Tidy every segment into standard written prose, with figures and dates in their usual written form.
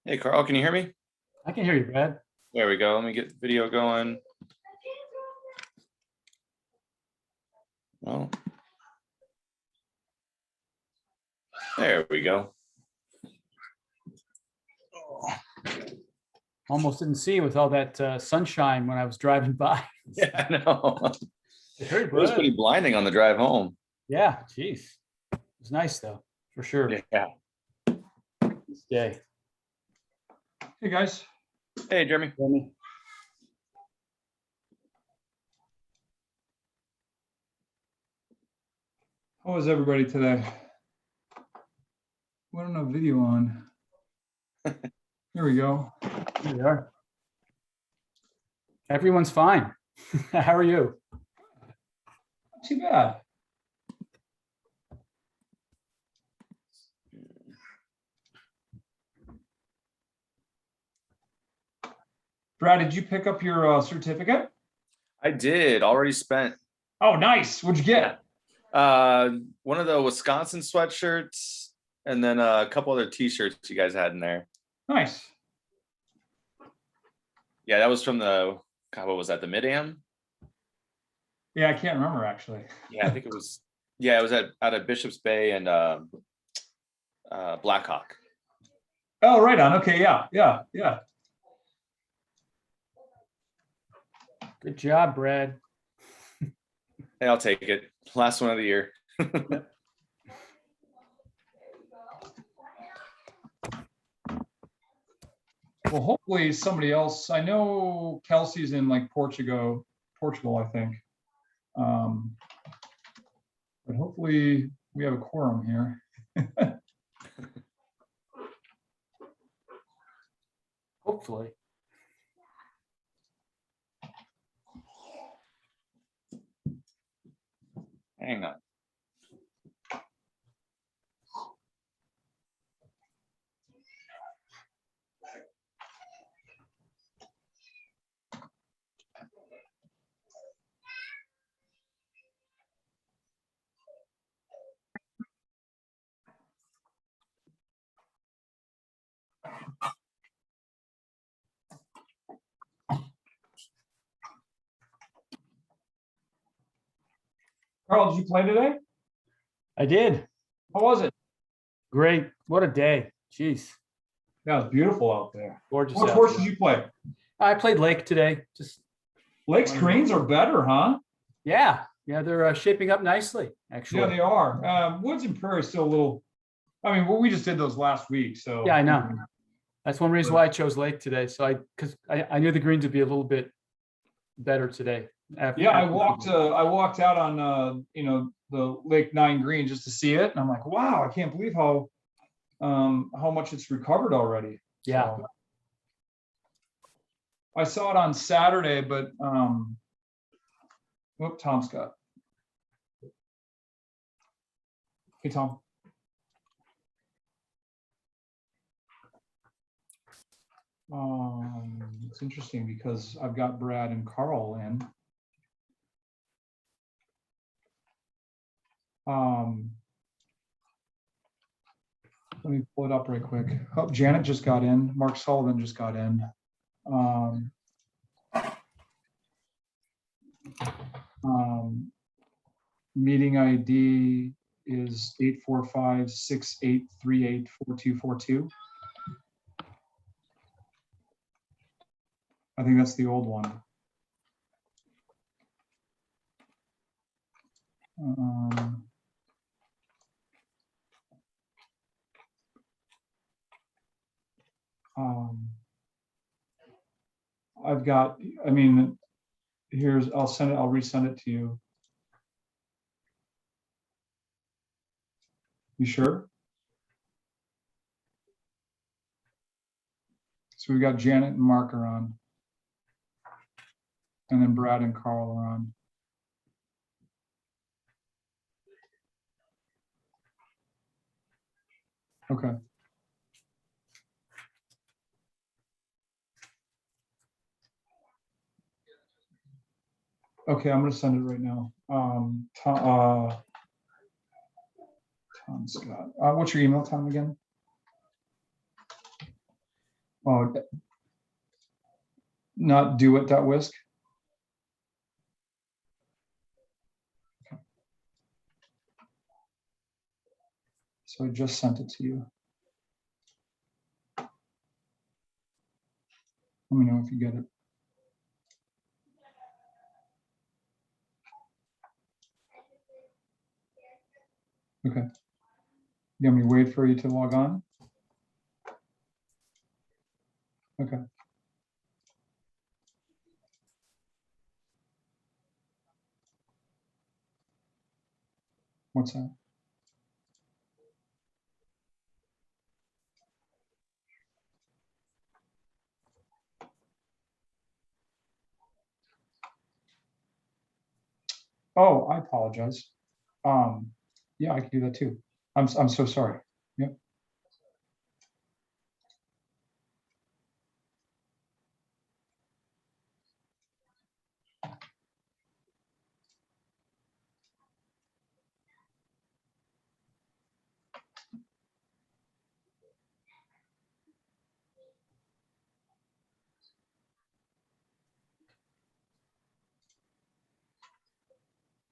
Hey, Carl, can you hear me? I can hear you, Brad. There we go. Let me get the video going. Well, there we go. Almost didn't see you with all that sunshine when I was driving by. Yeah, I know. Very It was pretty blinding on the drive home. Yeah, geez. It was nice though, for sure. Yeah. This day. Hey guys. Hey, Jeremy. How is everybody today? We don't have video on. Here we go. Here we are. Everyone's fine. How are you? Not too bad. Brad, did you pick up your certificate? I did. Already spent Oh, nice. What'd you get? one of the Wisconsin sweatshirts and then a couple other t-shirts you guys had in there. Nice. Yeah, that was from the, God, what was that? The Mid-Am? Yeah, I can't remember actually. Yeah, I think it was. Yeah, it was out of Bishop's Bay and Blackhawk. Oh, right on. Okay, yeah. Good job, Brad. Hey, I'll take it. Last one of the year. Well, hopefully somebody else. I know Kelsey's in like Portugal, I think. But hopefully we have a quorum here. Hopefully. Hang on. Carl, did you play today? I did. How was it? Great. What a day. Jeez. Yeah, it's beautiful out there. Gorgeous. What out course there. did you play? I played Lake today. Just Lake's greens are better, huh? yeah. They're shaping up nicely, actually. Yeah, they are. Woods and Prairie is still a little. I mean, well, we just did those last week, so. Yeah, I know. That's one reason why I chose Lake today. So because I knew the greens would be a little bit better today. Yeah, I walked out on the Lake 9 green just to see it, and I'm like, wow, I can't believe how much it's recovered already. Yeah. So, I saw it on Saturday, but Tom Scott. Hey, Tom. It's interesting because I've got Brad and Carl in. Let me pull it up right quick. Oh, Janet just got in. Mark Sullivan just got in. Meeting ID is 845-6838-4242. I think that's the old one. I've got, I mean, here's, I'll resend it to you. You sure? So we got Janet and Mark are on. And then Brad and Carl are on. Okay. Okay, I'm going to send it right now. Tom Scott. What's your email, Tom, again? Oh, not do it, that whisk. So I just sent it to you. Let me know if you get it. Okay. You want me to wait for you to log on? Okay. What's that? Oh, I apologize. Yeah, I can do that too. I'm so sorry. Yep.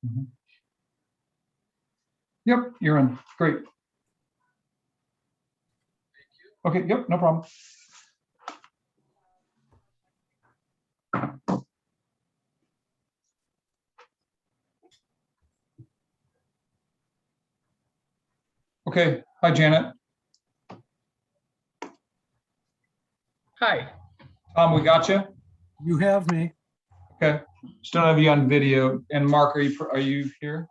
Mhm. Yep, you're in. Great. Okay, yep, no problem. Okay, hi Janet. Hi. Tom, we got you. You have me. Okay, just don't have you on video. And Mark, are you here?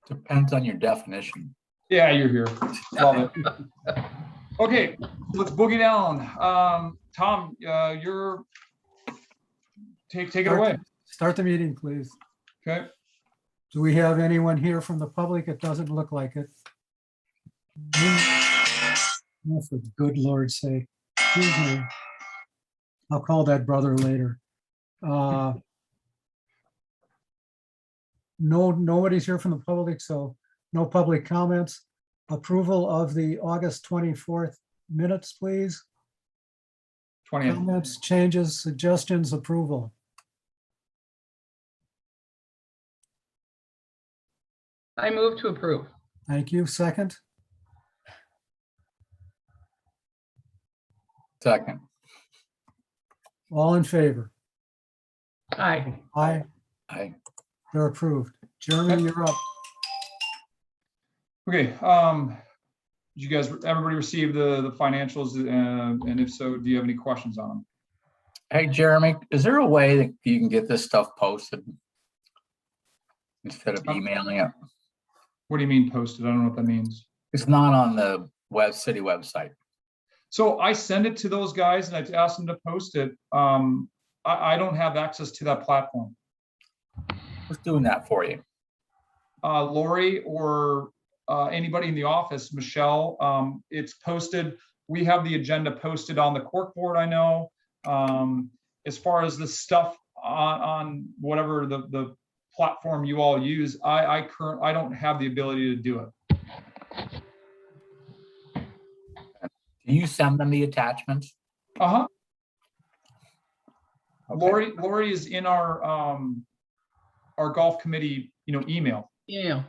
Depends on your definition. Yeah, you're here. Love it. Okay, let's boogie down. Tom, you're take it away. Start the meeting, please. Okay. Do we have anyone here from the public? It doesn't look like it. Oh, for good Lord's sake. Excuse me. I'll call that brother later. Nobody's here from the public, so no public comments. Approval of the August 24th minutes, please. 20th. Comments, changes, suggestions, approval. I move to approve. Thank you. Second, Second. all in favor? Aye. Aye, I they're approved. Jeremy, you're up. Okay. Did you guys, everybody receive the financials? And if so, do you have any questions on them? Hey, Jeremy, is there a way that you can get this stuff posted instead of emailing it? What do you mean posted? I don't know what that means. It's not on the city website. So I send it to those guys and I ask them to post it. I don't have access to that platform. Who's doing that for you? Lori or anybody in the office, Michelle, it's posted. We have the agenda posted on the cork board, I know. As far as the stuff on whatever the platform you all use, I don't have the ability to do it. Do you send them the attachments? Uh-huh. Okay. Lori is in our golf committee, email. Yeah.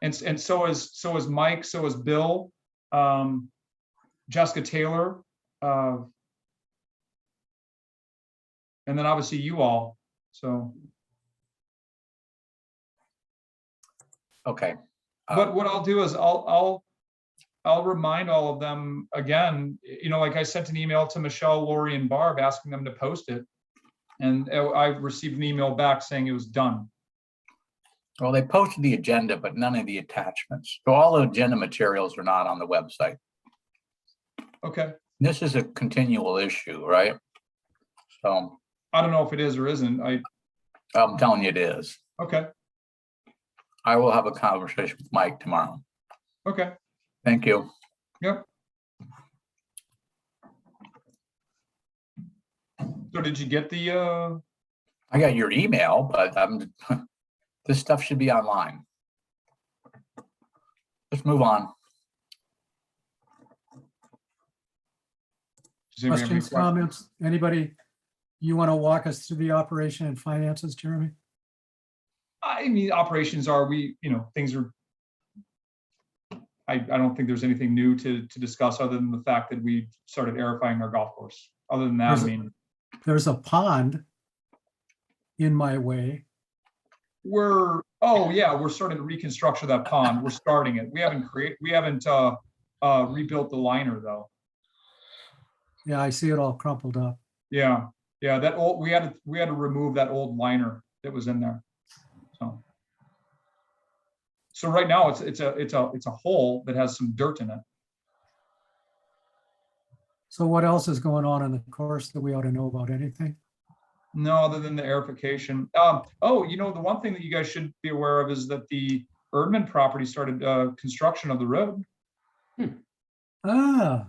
And so is Mike, so is Bill, Jessica Taylor, and then obviously you all. So, Okay. but what I'll do is I'll remind all of them again. Like I sent an email to Michelle, Lori, and Barb asking them to post it, and I received an email back saying it was done. Well, they posted the agenda, but none of the attachments. So all the agenda materials are not on the website. Okay. This is a continual issue, right? So I don't know if it is or isn't. I'm telling you it is. Okay. I will have a conversation with Mike tomorrow. Okay. Thank you. Yep. So did you get the I got your email, but this stuff should be online. Let's move on. Does anybody have any Questions, comments? Anybody? You want to walk us through the operation and finances, Jeremy? I mean, operations are, things are, I don't think there's anything new to discuss other than the fact that we started aerifying our golf course. Other than that, I There's a- mean, There's a pond in my way. we're starting the reconstruction of that pond. We're starting it. We haven't rebuilt the liner though. Yeah, I see it all crumpled up. Yeah, that old, we had to remove that old liner that was in there. So right now it's a hole that has some dirt in it. So what else is going on in the course that we ought to know about? Anything? No, other than the aerification. The one thing that you guys should be aware of is that the Erdman property started construction of the road. Ah,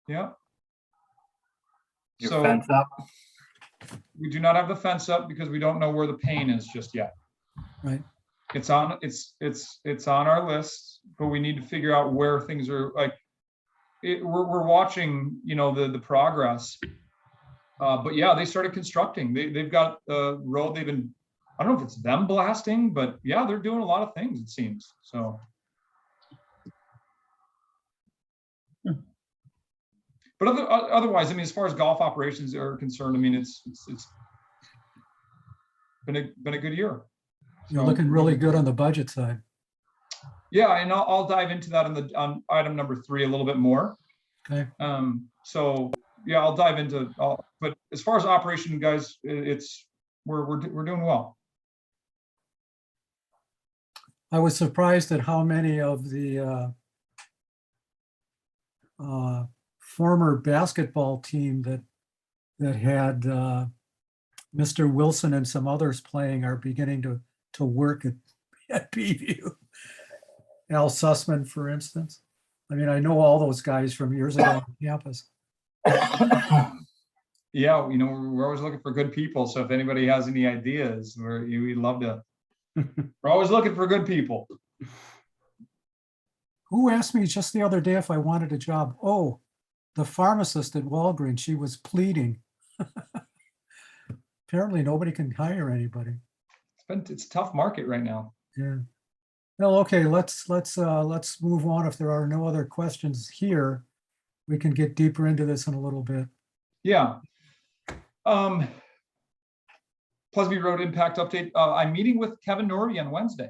Yeah. Your So fence up? we do not have the fence up because we don't know where the paint is just yet. right. It's on our list, but we need to figure out where things are like. We're watching, the progress. But yeah, they started constructing. They've got a road. I don't know if it's them blasting, but yeah, they're doing a lot of things, it seems. So. But otherwise, I mean, as far as golf operations are concerned, I mean, it's been a good year. You're So, looking really good on the budget side. yeah, and I'll dive into that on item number 3 a little bit more. Okay. So yeah, I'll dive into but as far as operation guys, we're doing well. I was surprised at how many of the former basketball team that had Mr. Wilson and some others playing are beginning to work at Beeview. Al Sussman, for instance. I mean, I know all those guys from years ago on campus. Yeah, we're always looking for good people. So if anybody has any ideas, we'd love to. We're always looking for good people. Who asked me just the other day if I wanted a job? Oh, the pharmacist at Walgreens. She was pleading. Apparently nobody can hire anybody. It's a tough market right now. Yeah. Well, okay, let's move on. If there are no other questions here, we can get deeper into this in a little bit. Yeah. Pleasantview Road impact update. I'm meeting with Kevin Norby on Wednesday.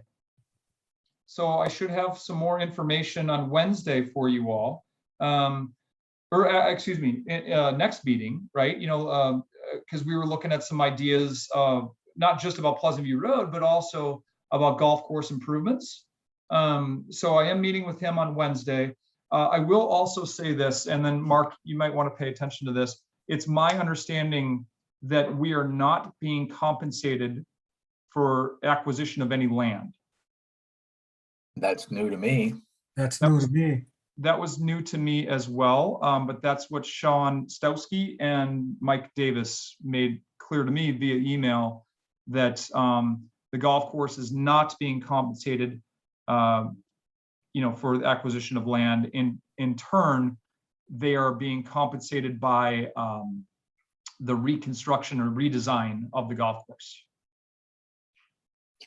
So I should have some more information on Wednesday for you all. Excuse me, next meeting, right? Because we were looking at some ideas, not just about Pleasantview Road, but also about golf course improvements. So I am meeting with him on Wednesday. I will also say this, and then Mark, you might want to pay attention to this. It's my understanding that we are not being compensated for acquisition of any land. That's new to me. That's new to me. That was new to me as well, but that's what Sean Stowski and Mike Davis made clear to me via email, that the golf course is not being compensated, for the acquisition of land. In turn, they are being compensated by the reconstruction or redesign of the golf course.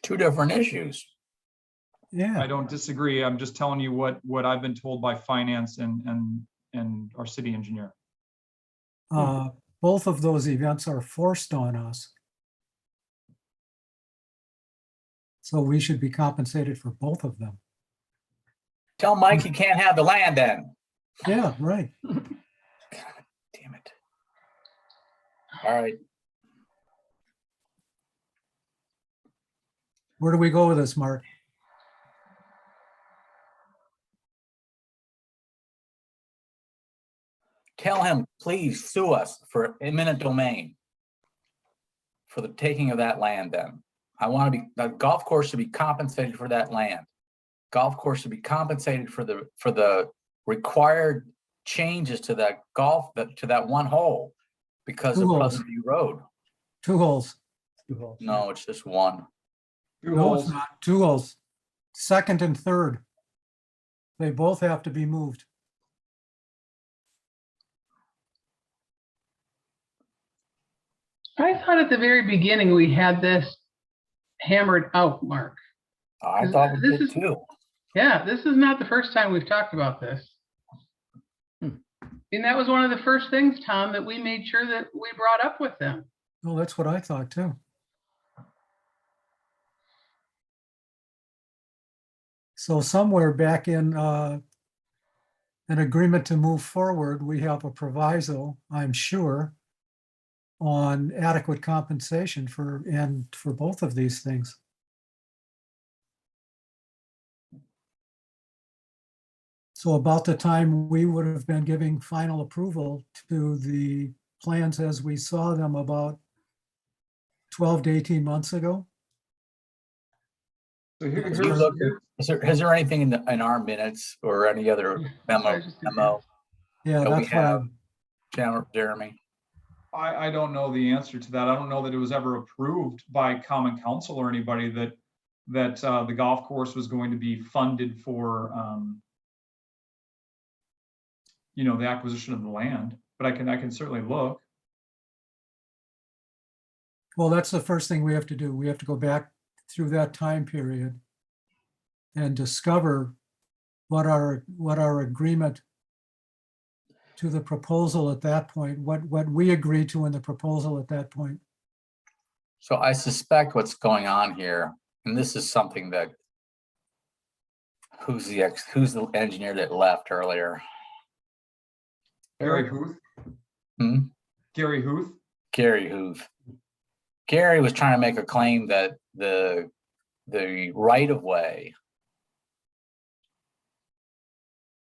Two different issues. Yeah. I don't disagree. I'm just telling you what I've been told by finance and our city engineer. Both of those events are forced on us. So we should be compensated for both of them. Tell Mike he can't have the land then. Yeah, right. Damn it. All right. Where do we go with this, Mark? Tell him, please sue us for eminent domain for the taking of that land then. The golf course should be compensated for that land. Golf course should be compensated for the required changes to that to that one hole because of Pleasantview Road. 2 holes. No, it's just one. Two No, it's holes. not. 2 holes. Second and third. They both have to be moved. I thought at the very beginning we had this hammered out, Mark. I thought we This did is- too. Yeah, this is not the first time we've talked about this. And that was one of the first things, Tom, that we made sure that we brought up with them. Well, that's what I thought too. So somewhere back in an agreement to move forward, we have a proviso, I'm sure, on adequate compensation for both of these things. So about the time we would have been giving final approval to the plans as we saw them about 12 to 18 months ago. So Did you look at- Is there anything in our minutes or any other memo? Yeah, that we that's what have? Jeremy? I don't know the answer to that. I don't know that it was ever approved by common council or anybody that the golf course was going to be funded for, the acquisition of the land, but I can certainly look. Well, that's the first thing we have to do. We have to go back through that time period and discover what our agreement to the proposal at that point, what we agreed to in the proposal at that point. So I suspect what's going on here, and this is something that, who's the engineer that left earlier? Gary Huth. Hmm? Gary Huth. Gary Hoof. Gary was trying to make a claim that the right of way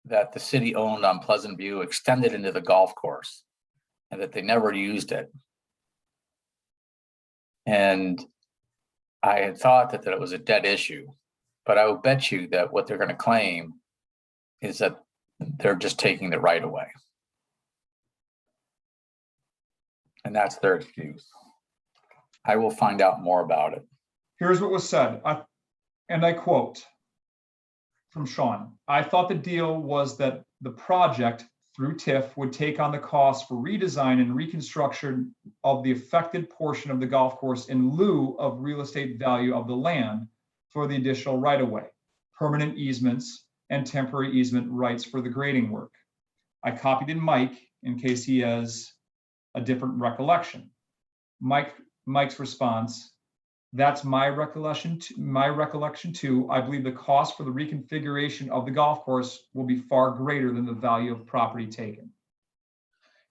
that the city owned on Pleasant View extended into the golf course and that they never used it. And I had thought that it was a dead issue, but I will bet you that what they're going to claim is that they're just taking the right of way. And that's their excuse. I will find out more about it. Here's what was said, and I quote from Sean. I thought the deal was that the project through TIF would take on the cost for redesign and reconstruction of the affected portion of the golf course in lieu of real estate value of the land for the additional right-of-way, permanent easements, and temporary easement rights for the grading work. I copied in Mike in case he has a different recollection. Mike's response, that's my recollection too. I believe the cost for the reconfiguration of the golf course will be far greater than the value of property taken.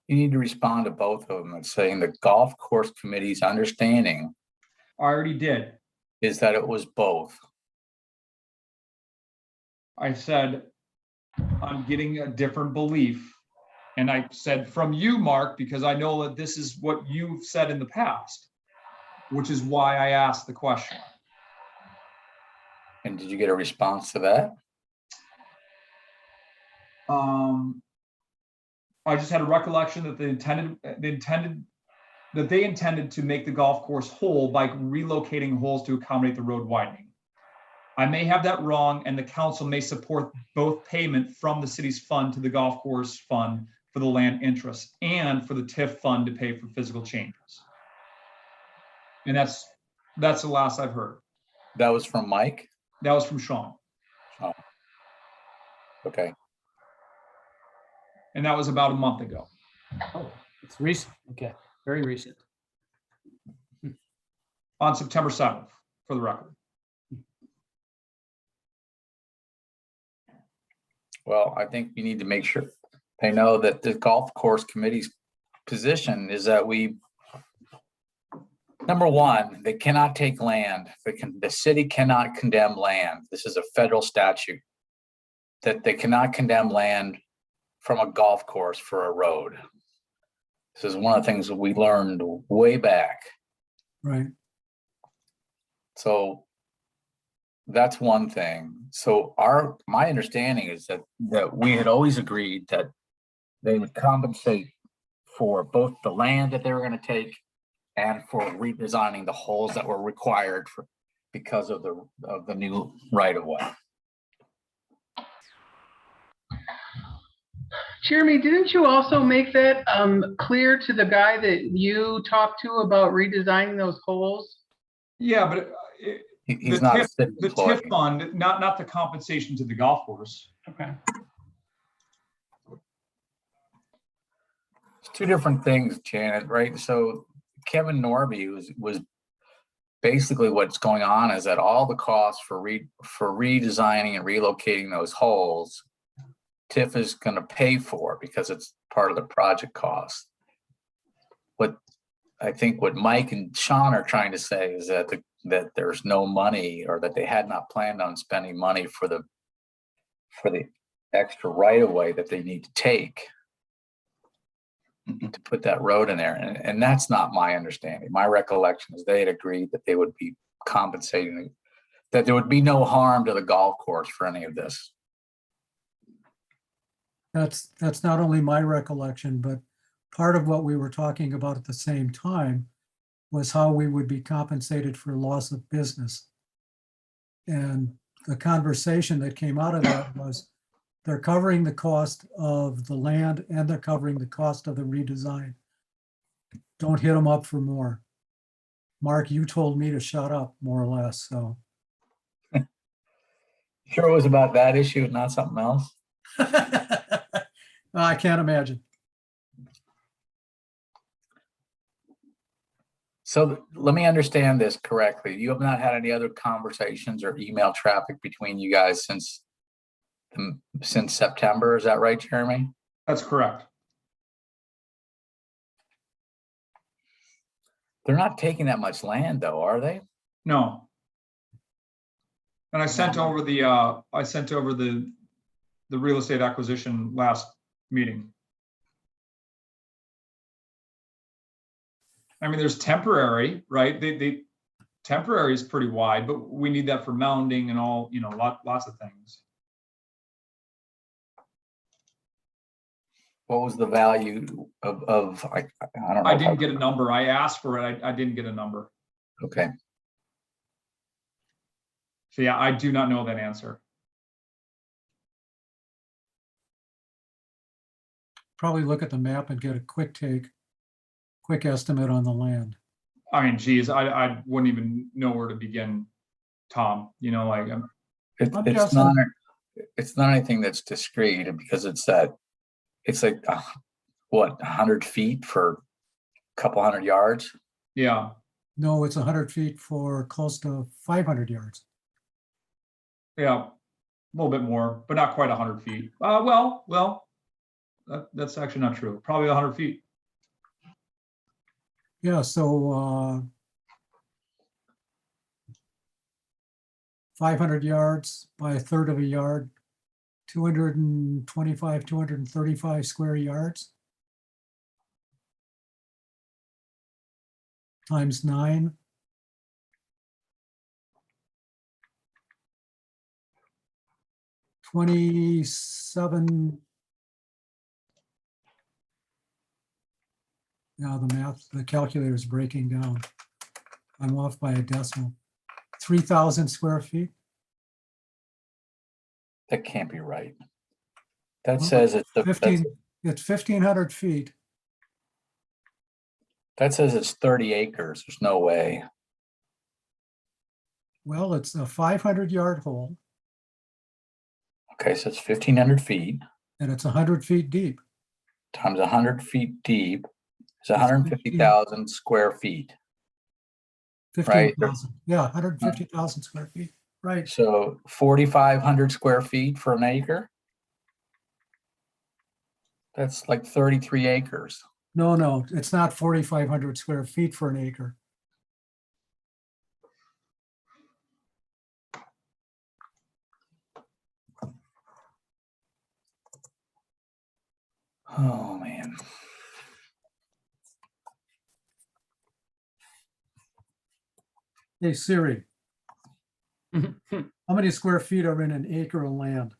You need to respond to both of them and saying the golf course committee's understanding I already did. is that it was both. I said, I'm getting a different belief. And I said from you, Mark, because I know that this is what you've said in the past, which is why I asked the question. And did you get a response to that? I just had a recollection that they intended to make the golf course whole by relocating holes to accommodate the road widening. I may have that wrong, and the council may support both payment from the city's fund to the golf course fund for the land interest and for the TIF fund to pay for physical changes. And that's the last I've heard. That was from Mike? That was from Sean. Oh. Okay. And that was about a month ago. Oh, it's recent. Okay, very recent. On September 7th, for the record. Well, I think you need to make sure they know that the golf course committee's position is that number one, they cannot take land. The city cannot condemn land. This is a federal statute that they cannot condemn land from a golf course for a road. This is one of the things that we learned way back. Right. So that's one thing. So my understanding is that we had always agreed that they would compensate for both the land that they were going to take and for redesigning the holes that were required because of the new right of way. Jeremy, didn't you also make that clear to the guy that you talked to about redesigning those holes? Yeah, but He's the not a TIF, city the employee. TIF fund, not the compensation to the golf course. Okay. It's two different things, Janet, right? So Kevin Norby was basically what's going on is that all the costs for redesigning and relocating those holes, TIF is going to pay for because it's part of the project cost. What I think what Mike and Sean are trying to say is that that there's no money, or that they had not planned on spending money for the extra right of way that they need to take to put that road in there. And that's not my understanding. My recollection is they had agreed that they would be compensating, that there would be no harm to the golf course for any of this. That's not only my recollection, but part of what we were talking about at the same time was how we would be compensated for loss of business. And the conversation that came out of that was they're covering the cost of the land and they're covering the cost of the redesign. Don't hit them up for more. Mark, you told me to shut up, more or less, so. Sure it was about that issue and not something else? I can't imagine. So let me understand this correctly. You have not had any other conversations or email traffic between you guys since September, is that right, Jeremy? That's correct. They're not taking that much land though, are they? No. And I sent over the real estate acquisition last meeting. I mean, there's temporary, right? They temporary is pretty wide, but we need that for mounding and all, lots of things. What was the value of I don't know. I didn't get a number. I asked for it. I didn't get a number. Okay. So yeah, I do not know that answer. Probably look at the map and get a quick estimate on the land. I mean, geez, I wouldn't even know where to begin, Tom. I'm It's not anything that's discrete because it's like what, 100 feet for a couple hundred yards? Yeah. No, it's 100 feet for close to 500 yards. Yeah, a little bit more, but not quite 100 feet. Well, that's actually not true. Probably 100 feet. Yeah, so 500 yards by a third of a yard, 225, 235 square yards. Times 9. $27. Now the calculator is breaking down. I'm off by a decimal. 3,000 square feet. That can't be right. That says it's 15. It's 1,500 feet. that says it's 30 acres. There's no way. Well, it's a 500-yard hole Okay, so it's 1,500 feet and it's 100 feet deep. times 100 feet deep. It's 150,000 square feet. 15,000. Yeah, 150,000 square feet. Right. So 4,500 square feet for an acre. That's like 33 acres. No, it's not 4,500 square feet for an acre. Oh, man. Hey, Siri, how many square feet are in an acre of land?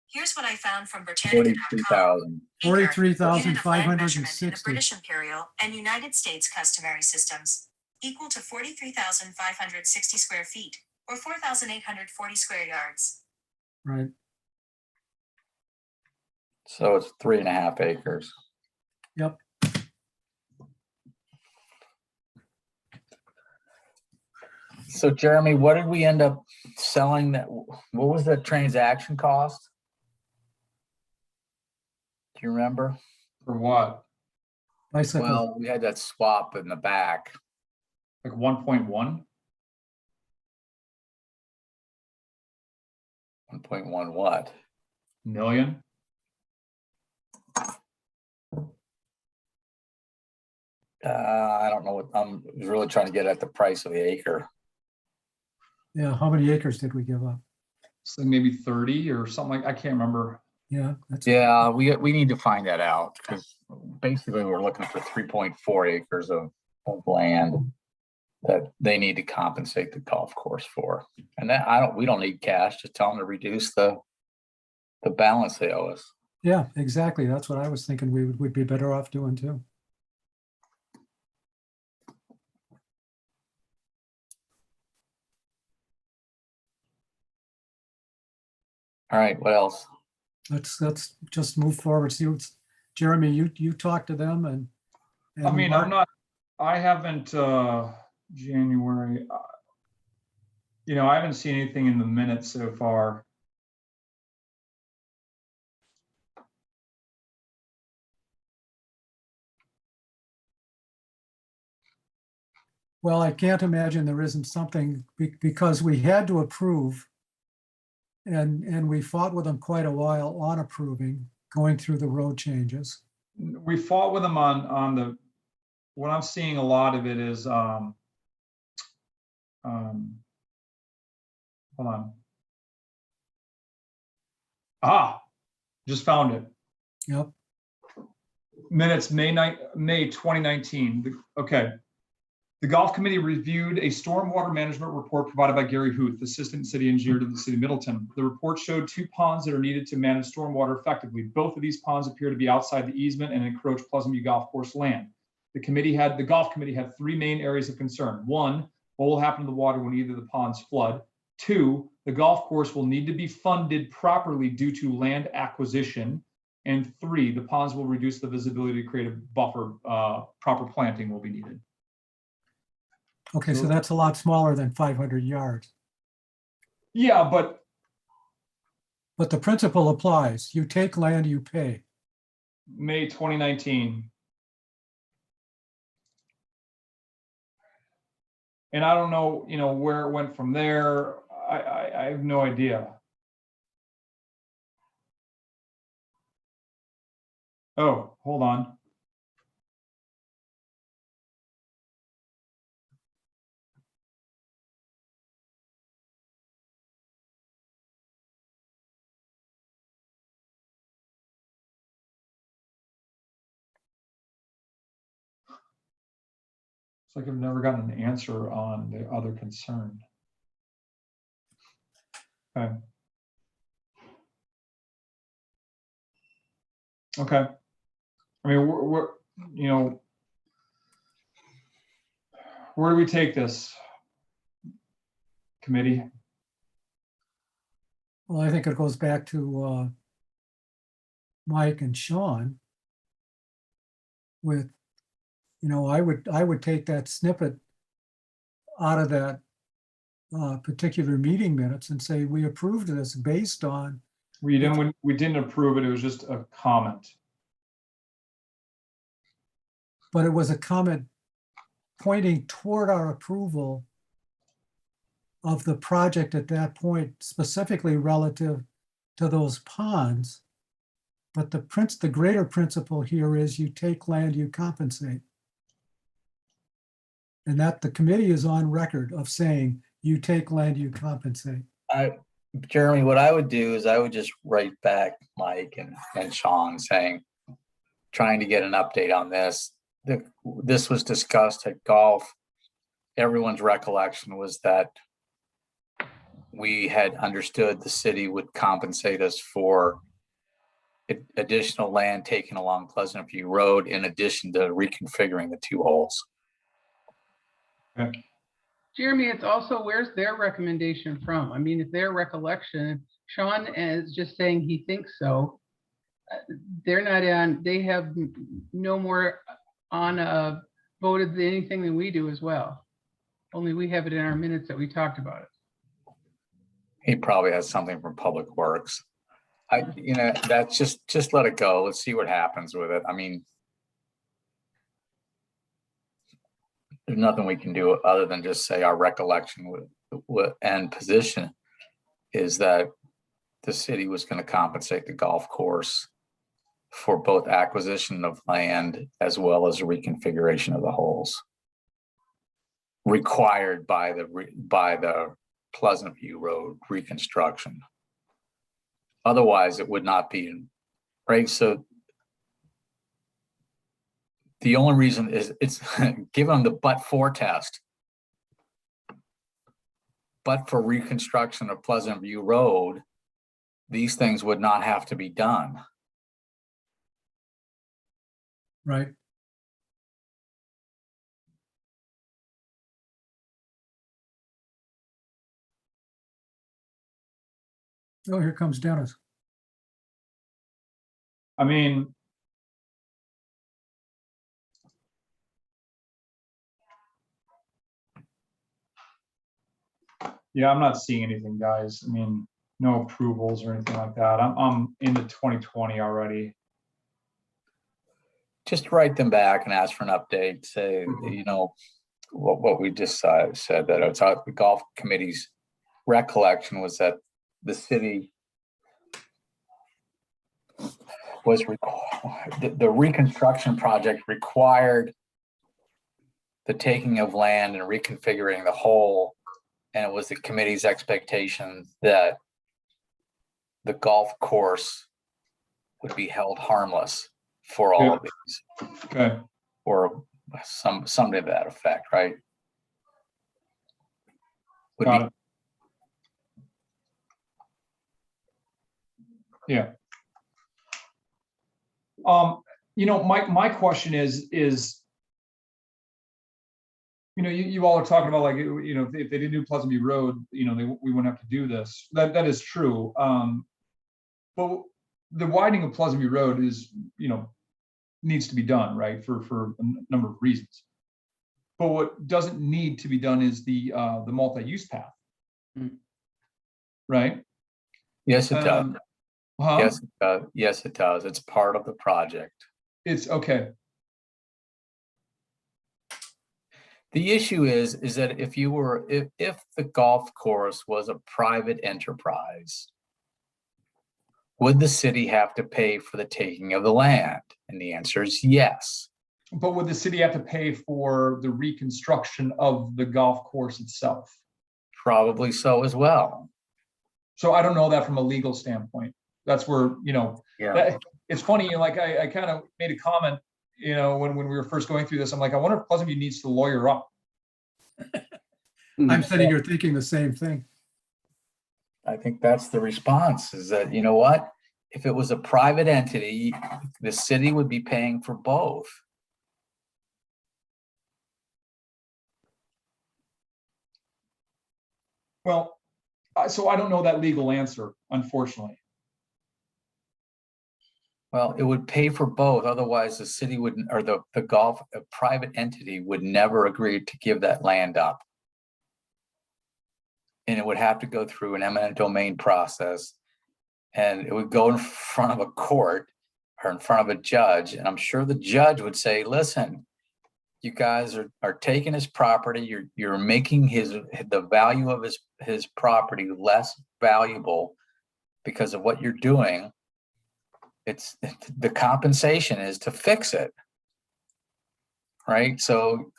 Here's what I found from Britannica.com. 43,000. 43,560. In the British Imperial and United States customary systems, equal to 43,560 square feet, or 4,840 square yards. Right. So it's 3.5 acres. Yep. So Jeremy, what did we end up selling that? What was the transaction cost? Do you remember? For what? Bicycle, Well, we had that swap in the back. Like 1.1? 1.1 what? million? I don't know what, I'm really trying to get at the price of the acre. yeah, how many acres did we give up? So maybe 30 or something like, I can't remember. Yeah, that's. Yeah, we need to find that out because basically we're looking for 3.4 acres of land that they need to compensate the golf course for. And that we don't need cash, just tell them to reduce the balance they owe us. Yeah, exactly. That's what I was thinking we would be better off doing too. All right, what else? Let's just move forward. See what's, Jeremy, you talk to them and. I mean, Mark- I'm not, I haven't, January, I haven't seen anything in the minutes so far. Well, I can't imagine there isn't something because we had to approve. And we fought with them quite a while on approving, going through the road changes. We fought with them on what I'm seeing a lot of it is, hold on. Just found it. Yep, Minutes, May 2019. Okay. The golf committee reviewed a stormwater management report provided by Gary Huth, assistant city engineer to the city of Middleton. The report showed 2 ponds that are needed to manage stormwater effectively. Both of these ponds appear to be outside the easement and encroach Pleasant View Golf Course land. The golf committee had 3 main areas of concern. 1, what will happen to the water when either of the ponds flood? 2, the golf course will need to be funded properly due to land acquisition. And 3, the ponds will reduce the visibility to create a buffer. Proper planting will be needed. okay, so that's a lot smaller than 500 yards. Yeah, but But the principle applies. You take land, you pay. May 2019. And I don't know, where it went from there. I have no idea. Oh, hold on. It's like I've never gotten an answer on the other concern. Okay. Okay. I mean, we're where do we take this? Committee? Well, I think it goes back to Mike and Sean with, I would take that snippet out of that particular meeting minutes and say, we approved this based on, We didn't approve it. It was just a comment. but it was a comment pointing toward our approval of the project at that point, specifically relative to those ponds. But the greater principle here is you take land, you compensate. And that the committee is on record of saying, you take land, you compensate. Jeremy, what I would do is I would just write back Mike and Sean saying, trying to get an update on this. This was discussed at golf. Everyone's recollection was that we had understood the city would compensate us for additional land taken along Pleasant View Road in addition to reconfiguring the 2 holes. Jeremy, it's also, where's their recommendation from? I mean, if their recollection, Sean is just saying he thinks so. they're not on, they have no more on voted than anything than we do as well. Only we have it in our minutes that we talked about it. He probably has something from Public Works. That's just let it go. Let's see what happens with it. I mean, there's nothing we can do other than just say our recollection and position is that the city was going to compensate the golf course for both acquisition of land as well as reconfiguration of the holes required by the Pleasant View Road reconstruction. Otherwise, it would not be right. So the only reason is it's given the but-for test. But for reconstruction of Pleasant View Road, these things would not have to be done. Right. Oh, here comes Dennis. I mean, yeah, I'm not seeing anything, guys. I mean, no approvals or anything like that. I'm into 2020 already. Just write them back and ask for an update. Say, what we just said, that it's the golf committee's recollection was that the city was the reconstruction project required the taking of land and reconfiguring the whole, and it was the committee's expectation that the golf course would be held harmless for all of these, Okay. or something to that effect, right? Would Got be it. Yeah. My question is, you all are talking about, like, if they didn't do Pleasant View Road, we wouldn't have to do this. That is true. But the widening of Pleasant View Road is, needs to be done, right? For a number of reasons. But what doesn't need to be done is the multi-use path. Right? yes, it does. Huh? Yes, it does. Yes, it does. It's part of the project. It's okay. The issue is that if the golf course was a private enterprise, would the city have to pay for the taking of the land? And the answer is yes. But would the city have to pay for the reconstruction of the golf course itself? Probably so as well. So I don't know that from a legal standpoint. That's where, it's funny, like I kind of made a comment, when we were first going through this, I'm like, I wonder if Pleasant View needs to lawyer up. I'm sitting here thinking the same thing. I think that's the response, is that, you know what? If it was a private entity, the city would be paying for both. Well, so I don't know that legal answer, unfortunately. Well, it would pay for both. Otherwise, the city wouldn't, or a private entity would never agree to give that land up. And it would have to go through an eminent domain process. And it would go in front of a court or in front of a judge. And I'm sure the judge would say, listen, you guys are taking his property. You're making the value of his property less valuable because of what you're doing. The compensation is to fix it. Right. So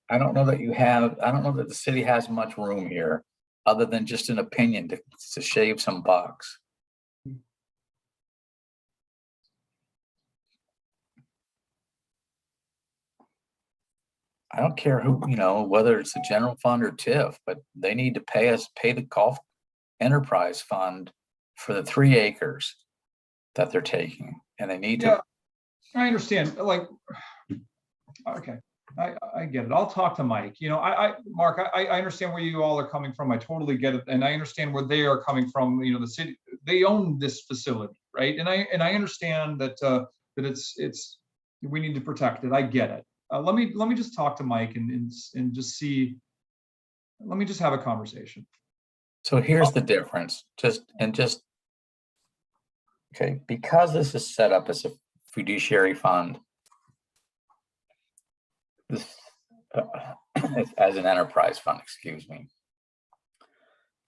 I don't know that I don't know that the city has much room here other than just an opinion to shave some bucks. I don't care who, whether it's the general fund or TIF, but they need to pay the golf enterprise fund for the 3 acres that they're taking, and they need to. I understand. Like, okay, I get it. I'll talk to Mike. Mark, I understand where you all are coming from. I totally get it, and I understand where they are coming from. The they own this facility, right? And I understand that that it's we need to protect it. I get it. Let me just talk to Mike and just see. Let me just have a conversation. So here's the difference, okay, because this is set up as a fiduciary fund, this, as an enterprise fund, excuse me,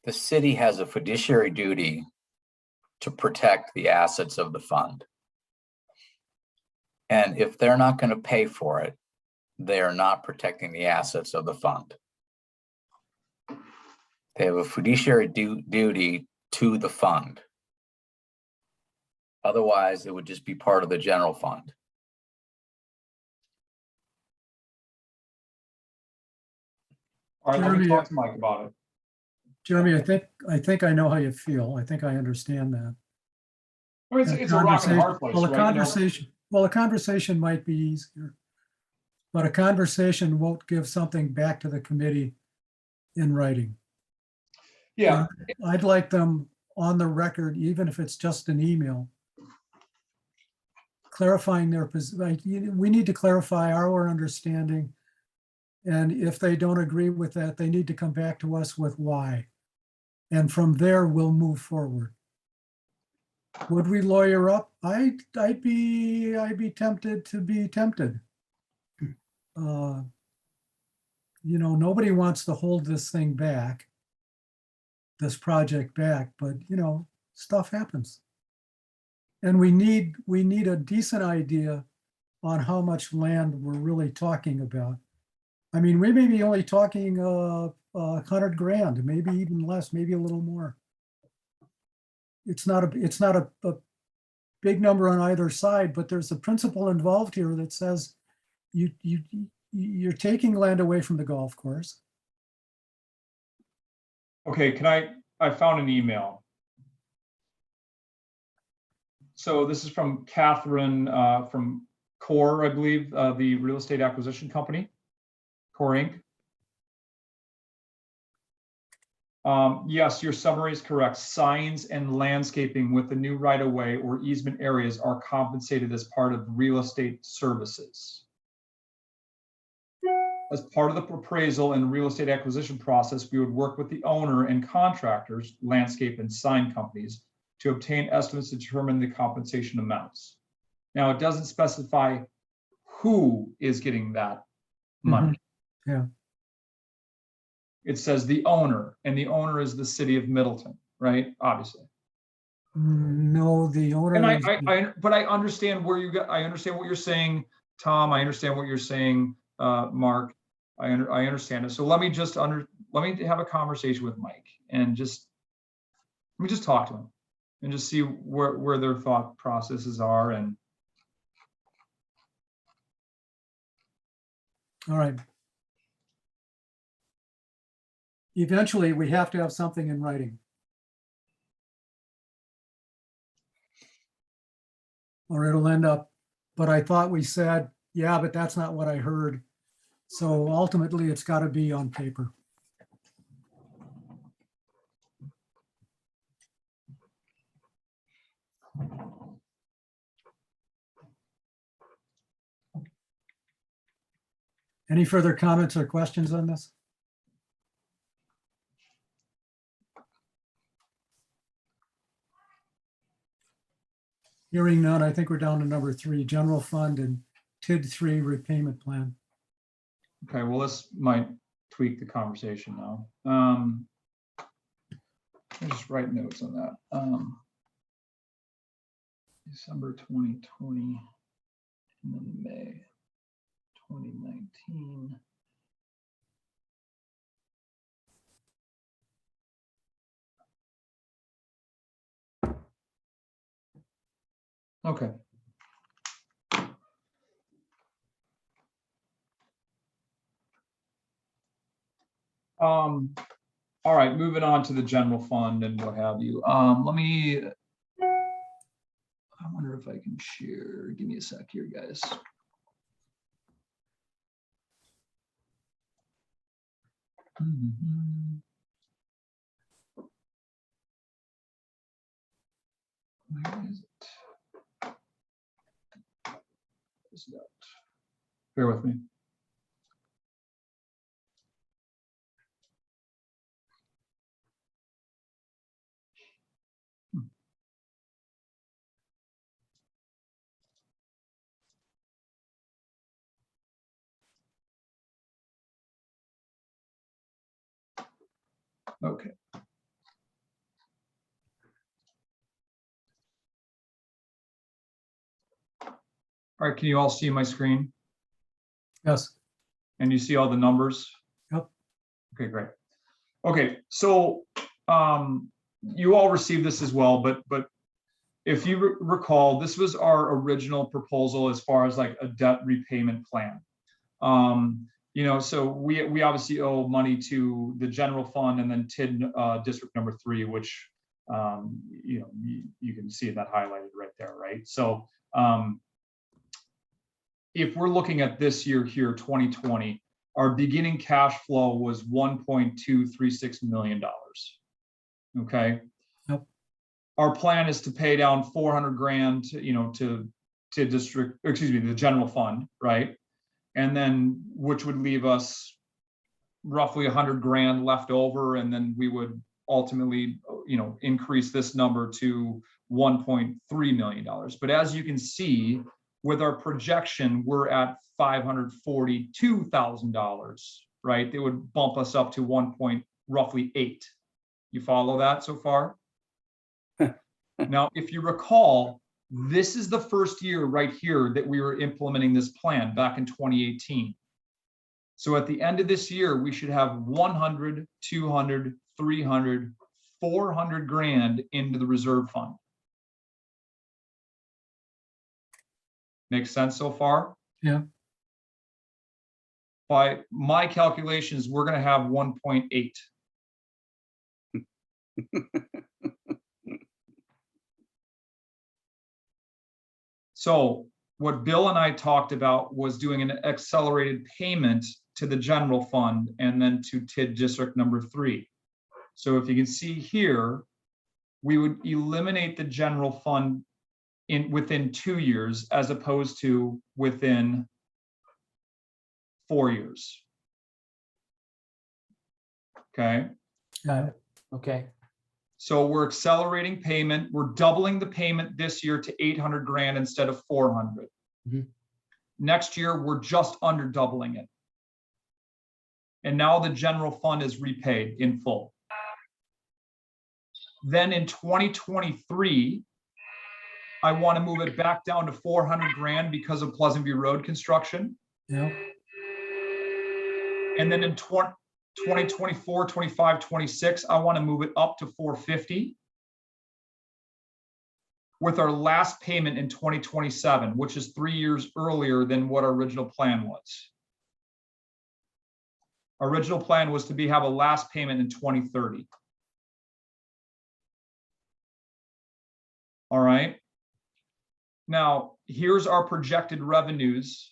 the city has a fiduciary duty to protect the assets of the fund. And if they're not going to pay for it, they are not protecting the assets of the fund. They have a fiduciary duty to the fund. Otherwise, it would just be part of the general fund. All right, let me Jeremy, talk to Mike about it. Jeremy, I think I know how you feel. I think I understand that. I mean, it's a rock and a hard place, Well, a right? conversation might be easier, but a conversation won't give something back to the committee in writing. Yeah, I'd like them on the record, even if it's just an email, clarifying their position. We need to clarify our understanding. And if they don't agree with that, they need to come back to us with why. And from there, we'll move forward. Would we lawyer up? I'd be tempted to be tempted. Nobody wants to hold this thing back, this project back, but stuff happens. And we need a decent idea on how much land we're really talking about. I mean, we may be only talking $100,000, maybe even less, maybe a little more. It's not a big number on either side, but there's a principle involved here that says you're taking land away from the golf course. okay, I found an email. So this is from Catherine from Core, I believe, the real estate acquisition company, Core Inc. Yes, your summary is correct. Signs and landscaping with the new right-of-way or easement areas are compensated as part of real estate services. As part of the appraisal and real estate acquisition process, we would work with the owner and contractors, landscape and sign companies, to obtain estimates to determine the compensation amounts. Now, it doesn't specify who is getting that money. Yeah. It says the owner, and the owner is the city of Middleton, right? Obviously. No, the owner. And but I understand I understand what you're saying, Tom. I understand what you're saying, Mark. I understand it. So let me have a conversation with Mike and let me just talk to him and just see where their thought processes are. And All right. Eventually, we have to have something in writing. Or it'll end up, but I thought we said, yeah, but that's not what I heard. So ultimately, it's got to be on paper. Any further comments or questions on this? Hearing none, I think we're down to number 3, general fund and TID 3 repayment plan. okay, well, this might tweak the conversation now. I'll just write notes on that. December 2020, and then May 2019. Okay. All right, moving on to the general fund and what have you. I wonder if I can share. Give me a sec here, guys. Where is it? Is that- Bear with me. Okay. All right, can you all see my screen? Yes. And you see all the numbers? Yep. Okay, great. Okay, so you all received this as well, but if you recall, this was our original proposal as far as like a debt repayment plan. You know, so we obviously owe money to the general fund and then TID district number 3, which you know, you can see that highlighted right there, right? So if we're looking at this year here, 2020, our beginning cash flow was $1.236 million. Okay. Yep. Our plan is to pay down 400 grand, you know, to district, excuse me, the general fund, right? And then, which would leave us roughly 100 grand left over, and then we would ultimately, you know, increase this number to $1.3 million. But as you can see, with our projection, we're at $542,000, right? It would bump us up to roughly 8. You follow that so far? Now, if you recall, this is the first year right here that we were implementing this plan back in 2018. So at the end of this year, we should have 100, 200, 300, 400 grand into the reserve fund. Makes sense so far? Yeah. By my calculations, we're going to have 1.8. So what Bill and I talked about was doing an accelerated payment to the general fund and then to TID district number 3. So if you can see here, we would eliminate the general fund within 2 years as opposed to within 4 years. Okay. Got it. Okay. So we're accelerating payment. We're doubling the payment this year to 800 grand instead of 400. Mhm. Next year, we're just under doubling it. And now the general fund is repaid in full. Then in 2023, I want to move it back down to 400 grand because of Pleasant View Road construction. Yeah. And then in 2024, 25, 26, I want to move it up to 450 with our last payment in 2027, which is 3 years earlier than what our original plan was. Our original plan was to have a last payment in 2030. All right. Now, here's our projected revenues,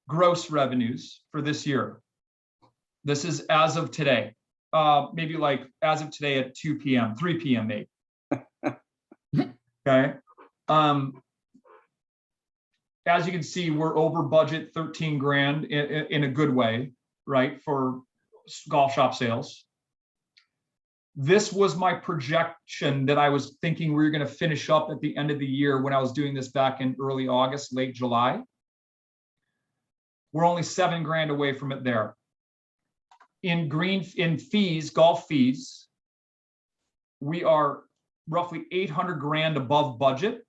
gross revenues for this year. This is as of today, maybe like as of today at 2 p.m., 3 p.m. maybe. Okay. As you can see, we're over budget 13 grand in a good way, right, for golf shop sales. This was my projection that I was thinking we were going to finish up at the end of the year when I was doing this back in early August, late July. We're only 7 grand away from it there. In fees, golf fees, we are roughly 800 grand above budget.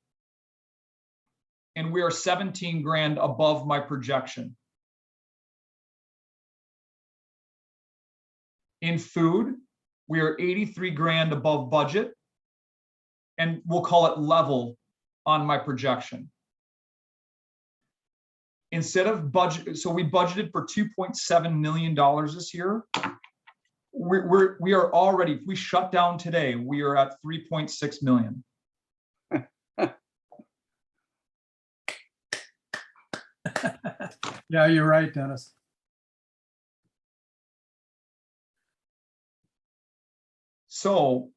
And we are 17 grand above my projection. In food, we are 83 grand above budget. And we'll call it level on my projection. Instead of budget, so we budgeted for $2.7 million this year. We are already, if we shut down today, we are at 3.6 million. Yeah, you're right, Dennis. So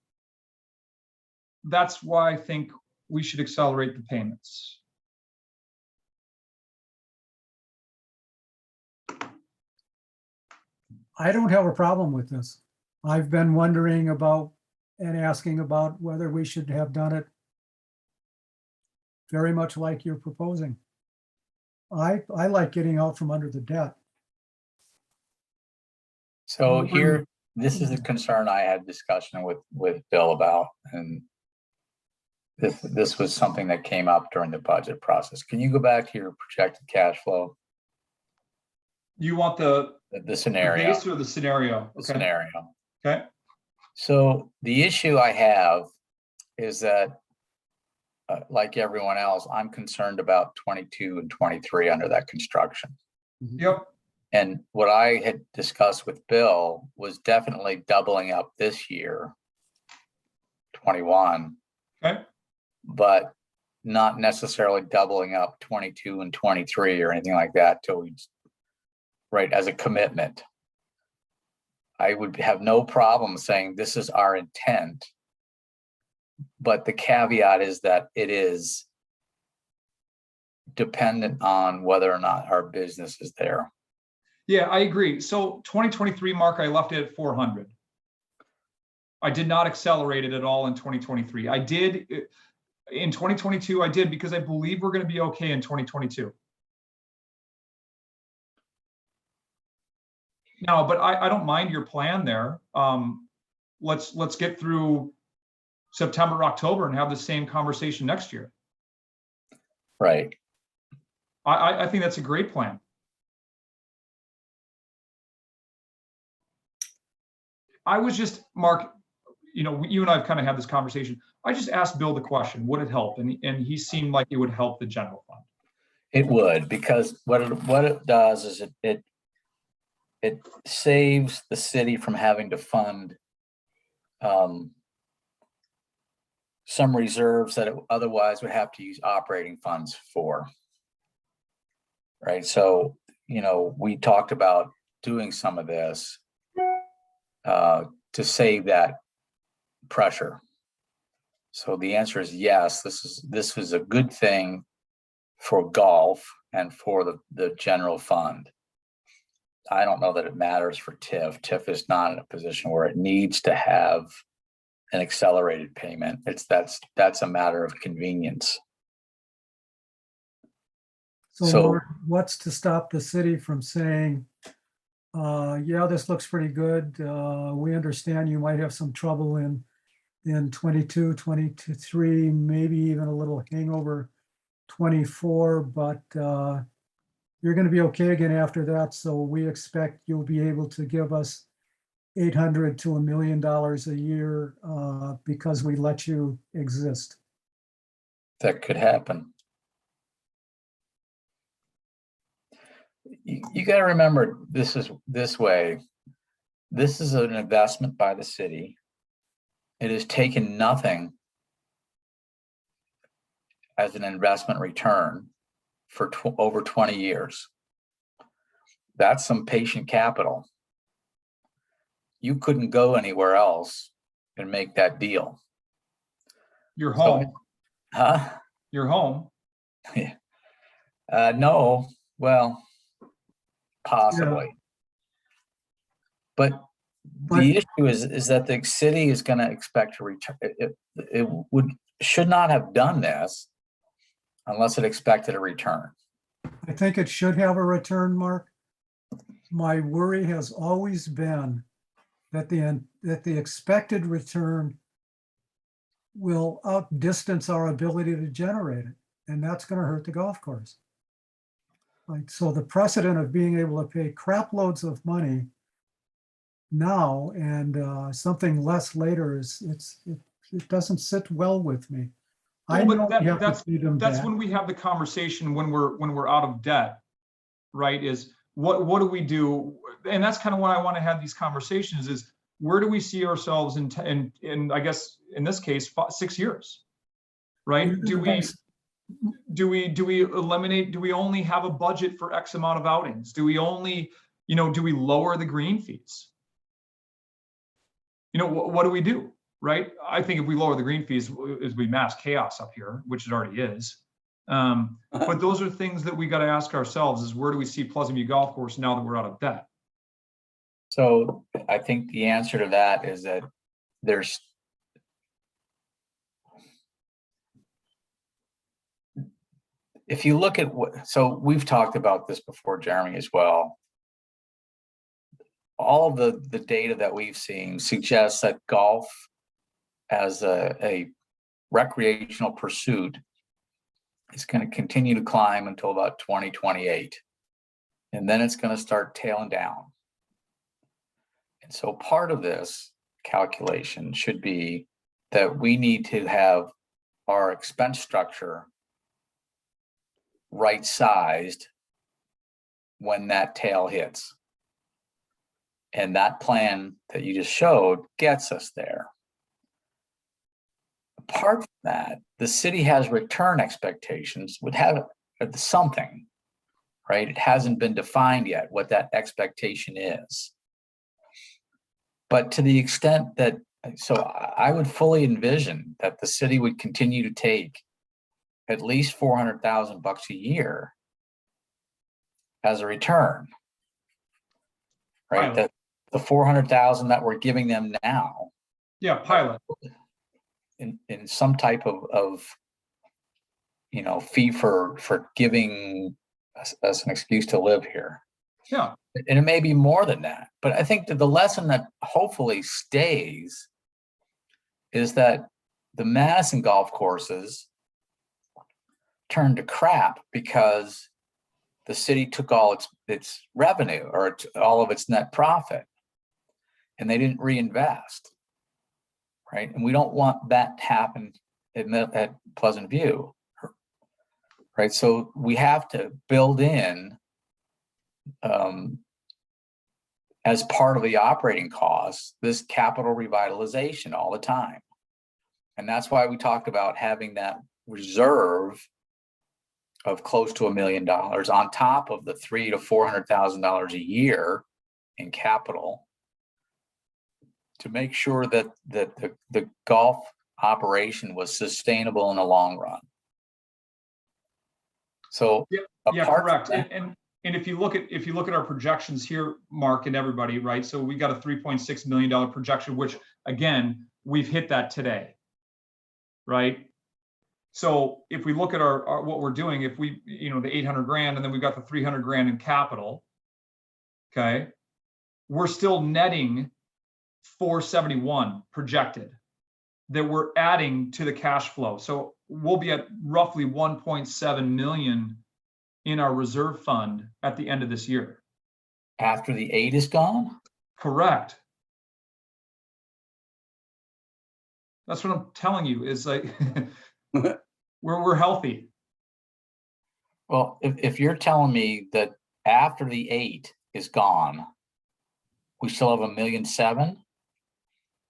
that's why I think we should accelerate the payments. I don't have a problem with this. I've been wondering about and asking about whether we should have done it very much like you're proposing. I like getting out from under the debt. So here, this is a concern I had discussion with Bill about, and this was something that came up during the budget process. Can you go back to your projected cash flow, You want the scenario, base or the scenario? the Okay. scenario? Okay. So the issue I have is that, like everyone else, I'm concerned about 22 and 23 under that construction. Yep. And what I had discussed with Bill was definitely doubling up this year, 21. Okay. But not necessarily doubling up 22 and 23 or anything like that till we, right, as a commitment. I would have no problem saying this is our intent. But the caveat is that it is dependent on whether or not our business is there. Yeah, I agree. So 2023, Mark, I left it at 400. I did not accelerate it at all in 2023. I did in 2022, I did because I believe we're going to be okay in 2022. No, but I don't mind your plan there. Let's get through September, October and have the same conversation next year. Right. I think that's a great plan. I was just, Mark, you know, you and I have kind of had this conversation. I just asked Bill the question, would it help? And he seemed like it would help the general fund. It would, because what it does is it saves the city from having to fund some reserves that it otherwise would have to use operating funds for. Right. So, you know, we talked about doing some of this to save that pressure. So the answer is yes, this was a good thing for golf and for the general fund. I don't know that it matters for TIF. TIF is not in a position where it needs to have an accelerated payment. That's a matter of convenience. So Lord, what's to stop the city from saying, yeah, this looks pretty good. We understand you might have some trouble in 22, 23, maybe even a little hangover 24, but you're going to be okay again after that. So we expect you'll be able to give us $800 to $1 million a year because we let you exist. That could happen. You got to remember, this is this way. This is an investment by the city. It has taken nothing as an investment return for over 20 years. That's some patient capital. You couldn't go anywhere else and make that deal. You're home. Huh? You're home. No, well, possibly. Yeah. But the issue is that the city is going to expect to return. It should not have done this unless it expected a return. I think it should have a return, Mark. My worry has always been that the expected return will outdistance our ability to generate it, and that's going to hurt the golf course. Like, so the precedent of being able to pay crap loads of money now and something less later it doesn't sit well with me. I know we have to feed them That's back. when we have the conversation when we're out of debt, right? Is what do we do? And that's kind of when I want to have these conversations is where do we see ourselves in I guess in this case 6 years, right? Do we eliminate, do we only have a budget for X amount of outings? Do we only, do we lower the green fees? What do we do? right? I think if we lower the green fees, is we mass chaos up here, which it already is. But those are things that we got to ask ourselves: is where do we see Pleasant View Golf Course now that we're out of debt? So I think the answer to that is that there's if you look at what, so we've talked about this before, Jeremy, as well. All of the data that we've seen suggests that golf as a recreational pursuit is going to continue to climb until about 2028. And then it's going to start tailing down. And so part of this calculation should be that we need to have our expense structure right-sized when that tail hits. And that plan that you just showed gets us there. Apart from that, the city has return expectations, would have something, right? It hasn't been defined yet what that expectation is. But to the extent that, so I would fully envision that the city would continue to take at least $400,000 a year as a return, right? Pilot. That the 400,000 that we're giving them now Yeah, pilot. in some type of fee for giving us an excuse to live here. Yeah. And it may be more than that, but I think that the lesson that hopefully stays is that the Madison golf courses turned to crap because the city took all its revenue or all of its net profit and they didn't reinvest, right? And we don't want that to happen at Pleasant View, right? So we have to build in as part of the operating costs, this capital revitalization all the time. And that's why we talked about having that reserve of close to $1 million on top of the $300,000 to $400,000 a year in capital to make sure that the golf operation was sustainable in the long run. So Yeah, apart correct. from that, And if you look at our projections here, Mark and everybody, right? So we got a $3.6 million projection, which again, we've hit that today, right? So if we look at our what we're doing, if we, the 800 grand, and then we've got the 300 grand in capital, okay, we're still netting 471 projected that we're adding to the cash flow. So we'll be at roughly 1.7 million in our reserve fund at the end of this year. after the 8 is gone? Correct. That's what I'm telling you is like, we're healthy. Well, if you're telling me that after the 8 is gone, we still have $1.7 million,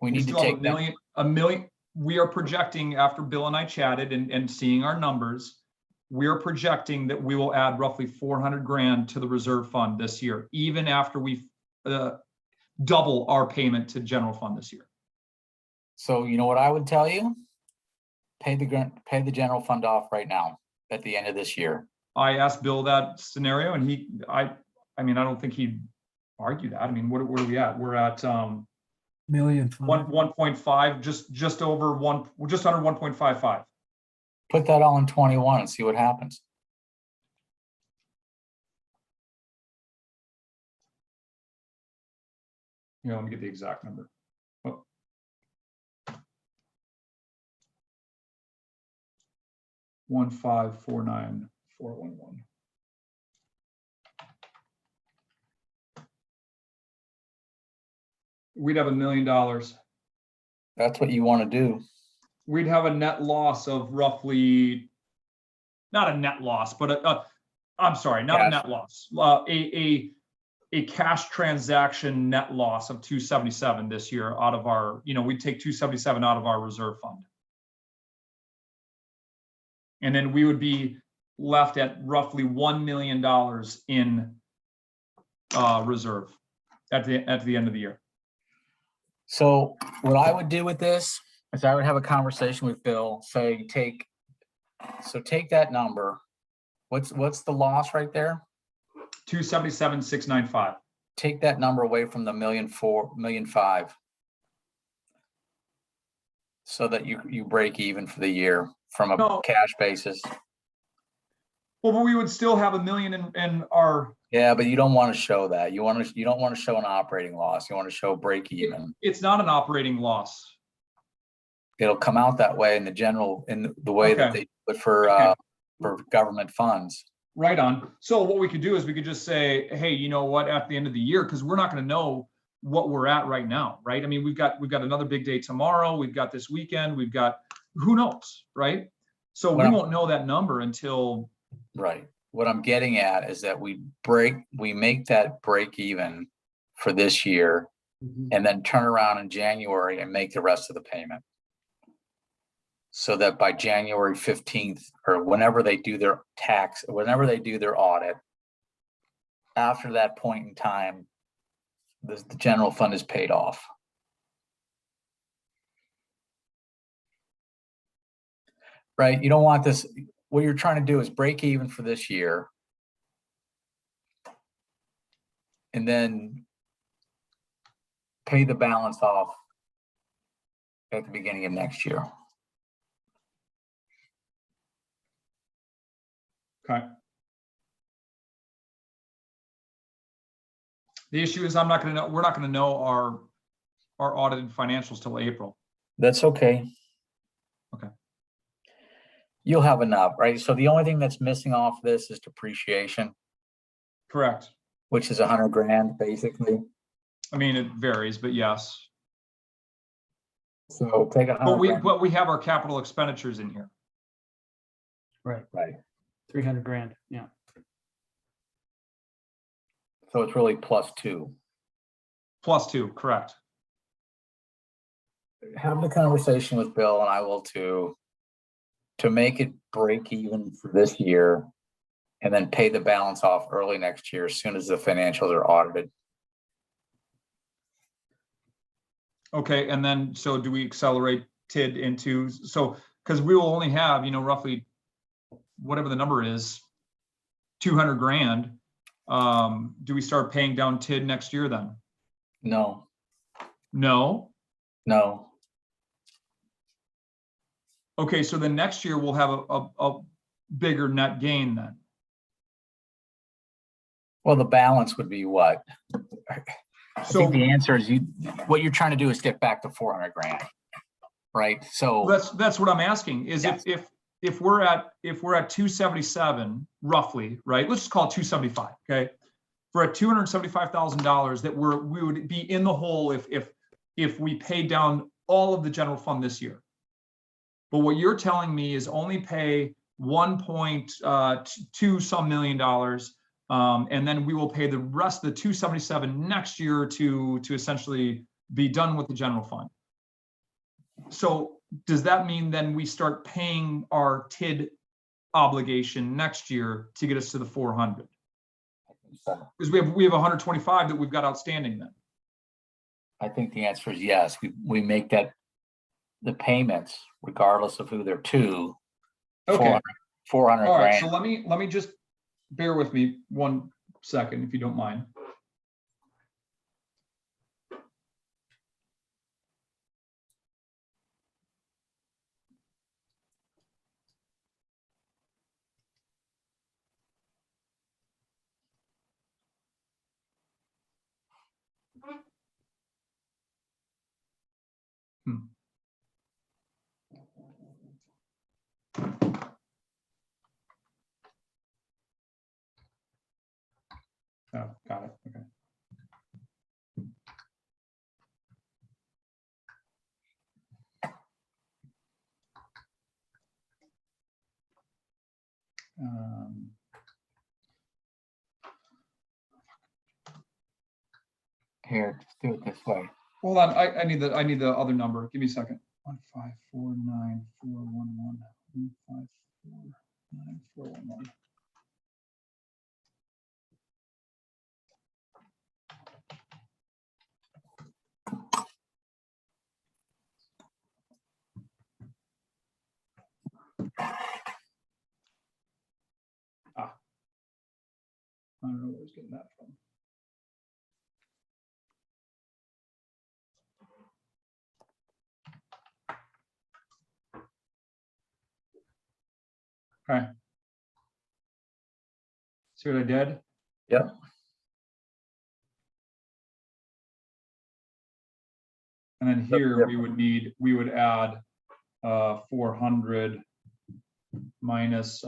we need to still have take a million. We are projecting, after Bill and I chatted and seeing our numbers, we are projecting that we will add roughly 400 grand to the reserve fund this year, even after we double our payment to general fund this year. So you know what I would tell you? Pay the general fund off right now at the end of this year. I asked Bill that scenario, and I don't think he'd argue that. I mean, what are we at? We're at million. 1.5, just over one, just under 1.55. Put that all in 21 and see what happens. You know, let me get the exact number. Oh. $1,549,411. We'd have $1 million. That's what you want to do. We'd have a net loss of roughly, not a net loss, but I'm sorry, not a net loss, a cash transaction net loss of 277 this year out of our, we'd take 277 out of our reserve fund. And then we would be left at roughly $1 million in reserve at the end of the year. So what I would do with this is I would have a conversation with Bill, say, take that number. What's the loss right there? 277,695. Take that number away from the 1,500,000. So that you break even for the year from a No. cash basis. Well, but we would still have $1 million in our, Yeah, but you don't want to show that. You don't want to show an operating loss. You want to show break even. it's not an operating loss. It'll come out that way in the way that Okay. they do it for Okay. for government funds. Right on. So what we could do is we could just say, hey, you know what, at the end of the year, because we're not going to know what we're at right now, right? I mean, we've got another big day tomorrow. We've got this weekend. We've got, who knows, right? So we Well- won't know that number until, Right. What I'm getting at is that we make that break even for this year Mhm. and then turn around in January and make the rest of the payment. So that by January 15th or whenever they do their audit, after that point in time, the general fund is paid off. Right? You don't want this, what you're trying to do is break even for this year. And then pay the balance off at the beginning of next year. okay. The issue is we're not going to know our audited financials till April. That's okay. Okay. You'll have enough, right? So the only thing that's missing off this is depreciation, Correct. which is $100,000 basically. I mean, it varies, but yes. So take $100,000. But we have our capital expenditures in here. Right, Right. 300 grand, yeah. So it's really +2. +2, correct. Have the conversation with Bill and I will too, to make it break even for this year and then pay the balance off early next year as soon as the financials are audited. Okay, and then, so do we accelerate TID into, so, because we will only have, roughly, whatever the number is, 200 grand. Do we start paying down TID next year then? No, No? no. Okay, so then next year we'll have a bigger net gain then. Well, the balance would be what? I So think the answer is what you're trying to do is get back to 400,000, right? So that's what I'm asking, is Yes. if we're at 277 roughly, right? Let's just call it 275, okay? For at $275,000 that we would be in the hole if we paid down all of the general fund this year. But what you're telling me is only pay 1.2 some million dollars, and then we will pay the rest of the 277 next year to essentially be done with the general fund. So does that mean then we start paying our TID obligation next year to get us to the 400? Because we have 125 that we've got outstanding then. I think the answer is yes. We make that the payments, regardless of who they're to, Okay. 400 All right. grand. So let me just bear with me 1 second, if you don't mind. Oh, got it. Okay. Here, just do it this way. Hold on. I need the other number. Give me a second. 1549411. 1549411. don't know where he's getting that from. Okay. See what I did? Yep. And then here we would add 400 minus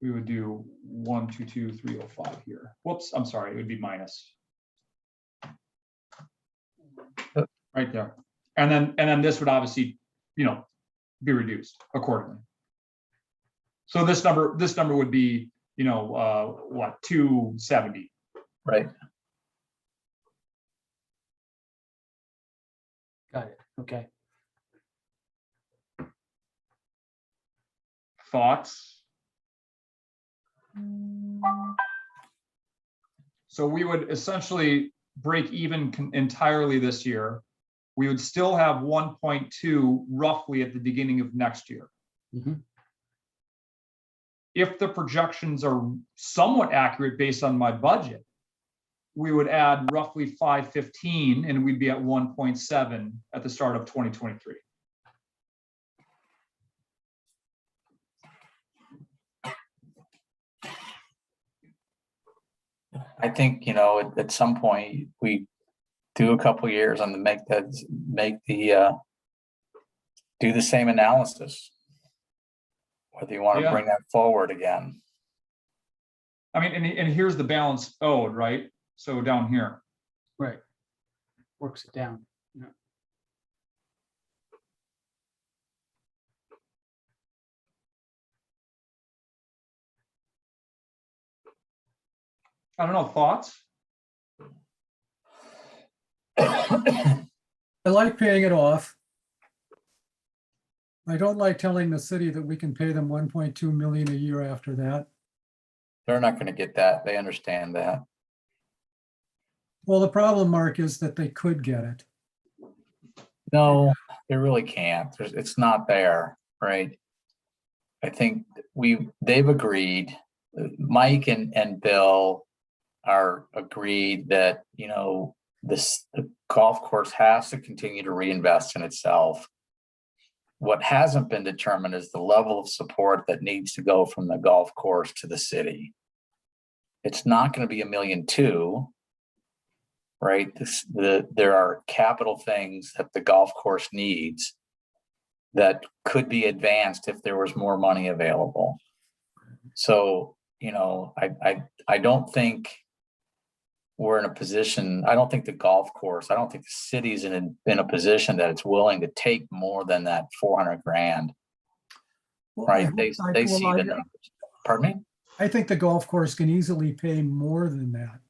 we would do 122,305 here. Whoops, I'm sorry, it would be minus. Right there. And then this would obviously, you know, be reduced accordingly. So this number would be, you know, what, 270. Right. Got it. Okay. Thoughts? So we would essentially break even entirely this year. We would still have 1.2 roughly at the beginning of next year. Mhm. If the projections are somewhat accurate based on my budget, we would add roughly 515 and we'd be at 1.7 at the start of 2023. I think, you know, at some point we do a couple years on do the same analysis. Whether you want to Yeah. bring that forward again. I mean, and here's the balance owed, right? So down here. Right. Works it down. Yeah. I don't know, thoughts? I like paying it off. I don't like telling the city that we can pay them 1.2 million a year after that. They're not going to get that. They understand that. Well, the problem, Mark, is that they could get it. No, they really can't. It's not there, right? I think they've agreed. Mike and Bill are agreed that, you know, the golf course has to continue to reinvest in itself. What hasn't been determined is the level of support that needs to go from the golf course to the city. It's not going to be $1.2 million, right? There are capital things that the golf course needs that could be advanced if there was more money available. So, you know, I don't think we're in a position, I don't think the golf course, I don't think the city's in a position that it's willing to take more than that 400 grand. Well, Right? I They hope- I- see well, the I- numbers. Pardon me? I think the golf course can easily pay more than that.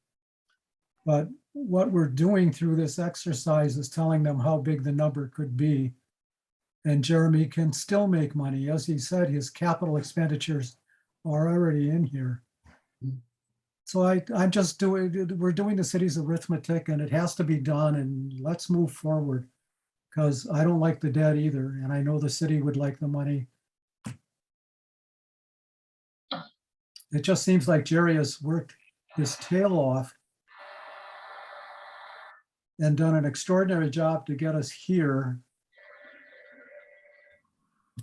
But what we're doing through this exercise is telling them how big the number could be. And Jeremy can still make money. As he said, his capital expenditures are already in here. So I'm just we're doing the city's arithmetic and it has to be done and let's move forward. Because I don't like the debt either. And I know the city would like the money. It just seems like Jerry has worked his tail off and done an extraordinary job to get us here.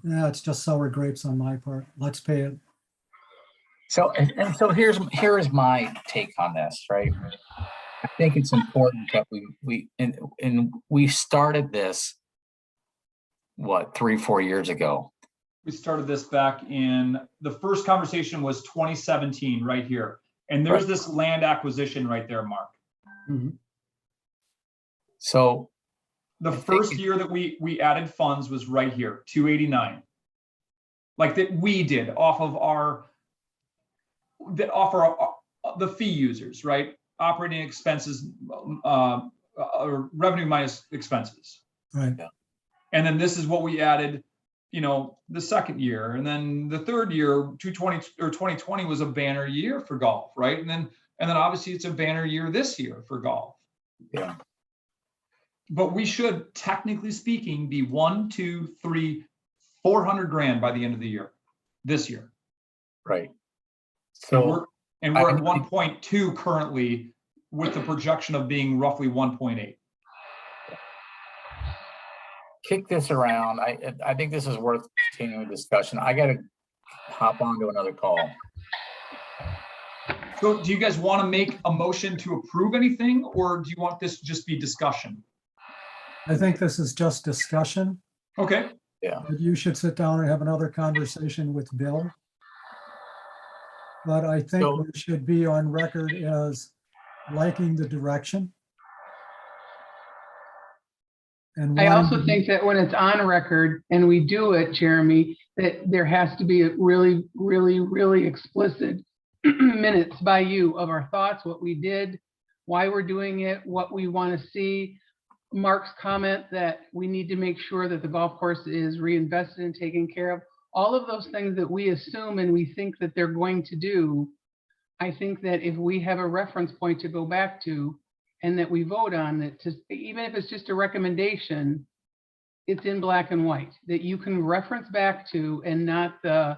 Yeah, it's just sour grapes on my part. Let's pay it. So, and so here is my take on this, right? I think it's important that we started this, what, 3-4 years ago. We started this back in, the first conversation was 2017, right here. And there's Right. this land acquisition right there, Mark. Mhm. So The I think first it- year that we added funds was right here, 289. Like that we did off of the fee users, right? Operating expenses, revenue minus expenses. Right. And then this is what we added, you know, the second year. And then the third year, 2020 was a banner year for golf, right? And then obviously it's a banner year this year for golf. Yeah. But we should, technically speaking, be 1, 2, 3, 400 grand by the end of the year, this year. Right. And So we're I- at 1.2 currently, with the projection of being roughly 1.8. kick this around. I think this is worth continuing discussion. I gotta hop on to another call. So do you guys want to make a motion to approve anything, or do you want this to just be discussion? I think this is just discussion. Okay, But you should sit down and have another conversation with Bill. But I think So- we should be on record as liking the direction. And I wanting also to be- think that when it's on record and we do it, Jeremy, that there has to be a really, really, really explicit minutes by you of our thoughts, what we did, why we're doing it, what we want to see. Mark's comment that we need to make sure that the golf course is reinvested and taken care of. All of those things that we assume and we think that they're going to do. I think that if we have a reference point to go back to and that we vote on it, even if it's just a recommendation, it's in black and white that you can reference back to and not the.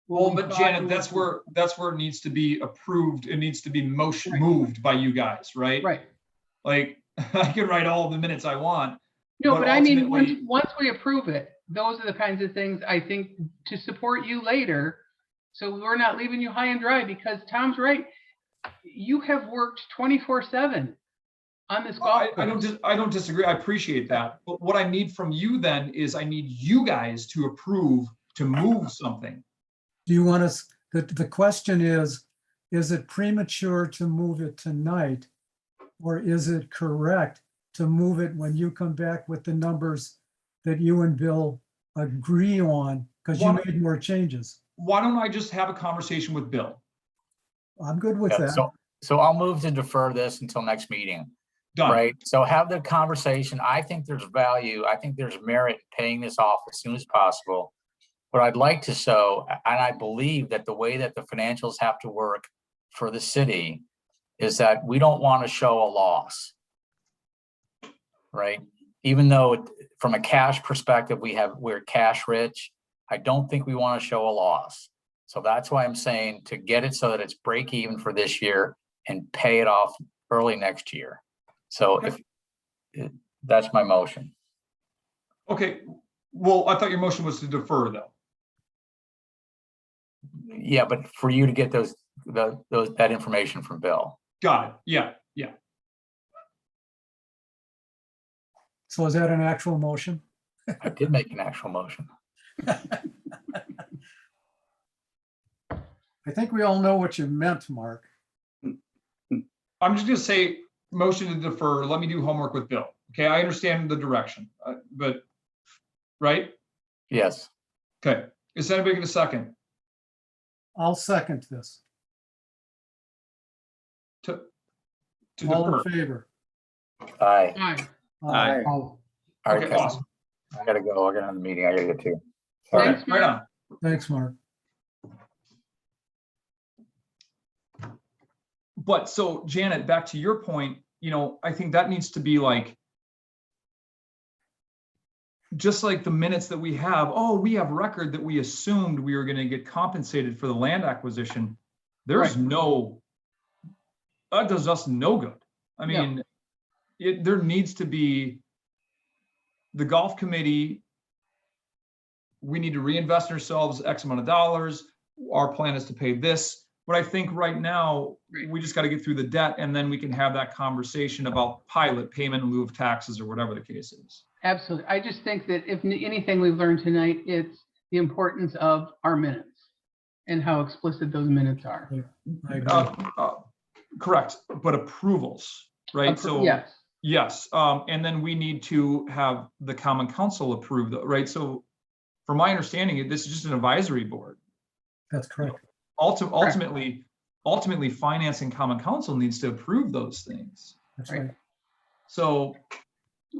well, but Janet, that's where it needs to be approved. It needs to be Right. moved by you guys, right? Right. Like, I can write all the minutes I want. No, but I mean, ultimately- once we approve it, those are the kinds of things I think to support you later. So we're not leaving you high and dry, because Tom's right. You have worked 24/7 on this golf course. I don't disagree. I appreciate that. But what I need from you then is I need you guys to approve to move something. Do you want us, the question is it premature to move it tonight? Or is it correct to move it when you come back with the numbers that you and Bill agree on? Because you What- made more changes. Why don't I just have a conversation with Bill? I'm good with Yeah, that. so I'll move to defer this until next meeting, Done. right? So have the conversation. I think there's value. I think there's merit in paying this off as soon as possible. What I'd like to show, and I believe that the way that the financials have to work for the city is that we don't want to show a loss. Right? Even though from a cash perspective, we're cash rich, I don't think we want to show a loss. So that's why I'm saying to get it so that it's break even for this year and pay it off early next year. So that's my motion. Okay. Well, I thought your motion was to defer though. Yeah, but for you to get that information from Bill. Got it. Yeah. So is that an actual motion? I did make an actual motion. I think we all know what you meant, Mark. I'm just gonna say motion to defer. Let me do homework with Bill. Okay, I understand the direction, but, right? Yes. Okay. Is anybody gonna second? I'll second this. To All in defer. favor? Aye. Aye. Aye. All right, Okay, guys. awesome. I gotta go. I got another meeting. I gotta get to. Sorry. Okay, Thanks, right Mark. on. Thanks, Mark. But so Janet, back to your point, I think that needs to be like, just like the minutes that we have, we have record that we assumed we were gonna get compensated for the land acquisition. There's that does us no good. I mean, there needs to be the golf committee. We need to reinvest in ourselves X amount of dollars. Our plan is to pay this. But I think right now, we just got to get through the debt, and then we can have that conversation about pilot payment in lieu of taxes or whatever the case is. Absolutely. I just think that if anything we've learned tonight, it's the importance of our minutes and how explicit those minutes are. I agree. Correct, but approvals, right? So Yes, yes, and then we need to have the common council approve that, right? So from my understanding, this is just an advisory board. That's correct. Ultimately, finance and common council needs to approve those things. That's Right. right. So,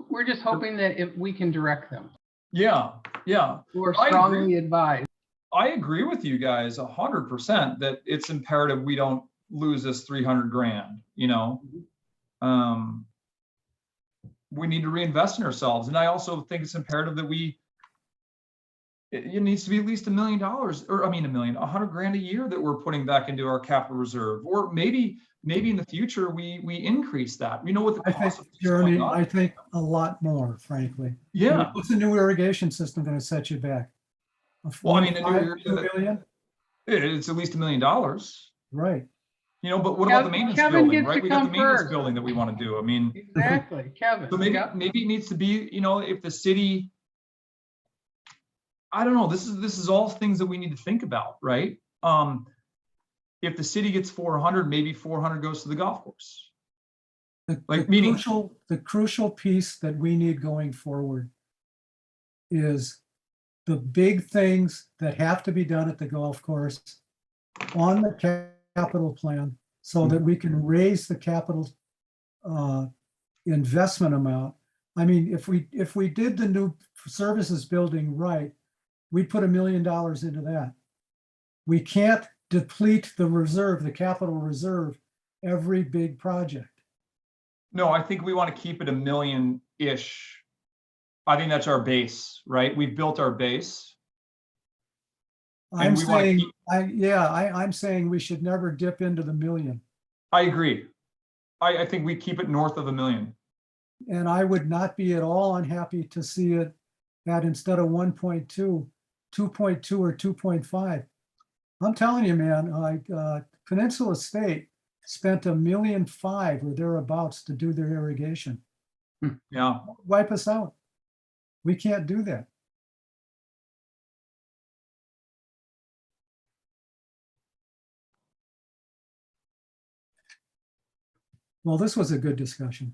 we're just hoping that if we can direct them, yeah. we're I agree. strongly advised. I agree with you guys 100% that it's imperative we don't lose this 300 grand, we need to reinvest in ourselves. And I also think it's imperative that we, it needs to be at least $1 million, or I mean, $100,000 a year that we're putting back into our capital reserve, or maybe in the future, we increase that. You know what the I think, cost of things Jeremy, going up? I think a lot more, frankly. I mean, Yeah. what's the new irrigation system going to set you back? Well, I mean, 2 million? it's at least $1 million. Right. You know, but what about the Kevin- maintenance Kevin building, gets right? to We got the come maintenance first. building that we want to do. I mean, Exactly, Kevin. so maybe Yep. it needs to be, you know, if the city, I don't know, this is all things that we need to think about, right? If the city gets 400, maybe 400 goes to the golf course. Like, meaning- The crucial piece that we need going forward is the big things that have to be done at the golf course on the capital plan so that we can raise the capital investment amount. I mean, if we did the new services building right, we'd put $1 million into that. We can't deplete the reserve, the capital reserve, every big project. No, I think we want to keep it $1 million-ish. I think that's our base, right? We've built our base. I'm we wanna saying, keep- I'm saying we should never dip into the million. I agree. I think we keep it north of $1 million. And I would not be at all unhappy to see it at, instead of 1.2, 2.2 or 2.5. I'm telling you, man, Peninsula State spent $1.5 million or thereabouts to do their irrigation. Yeah. Wipe us out. We can't do that. Well, this was a good discussion.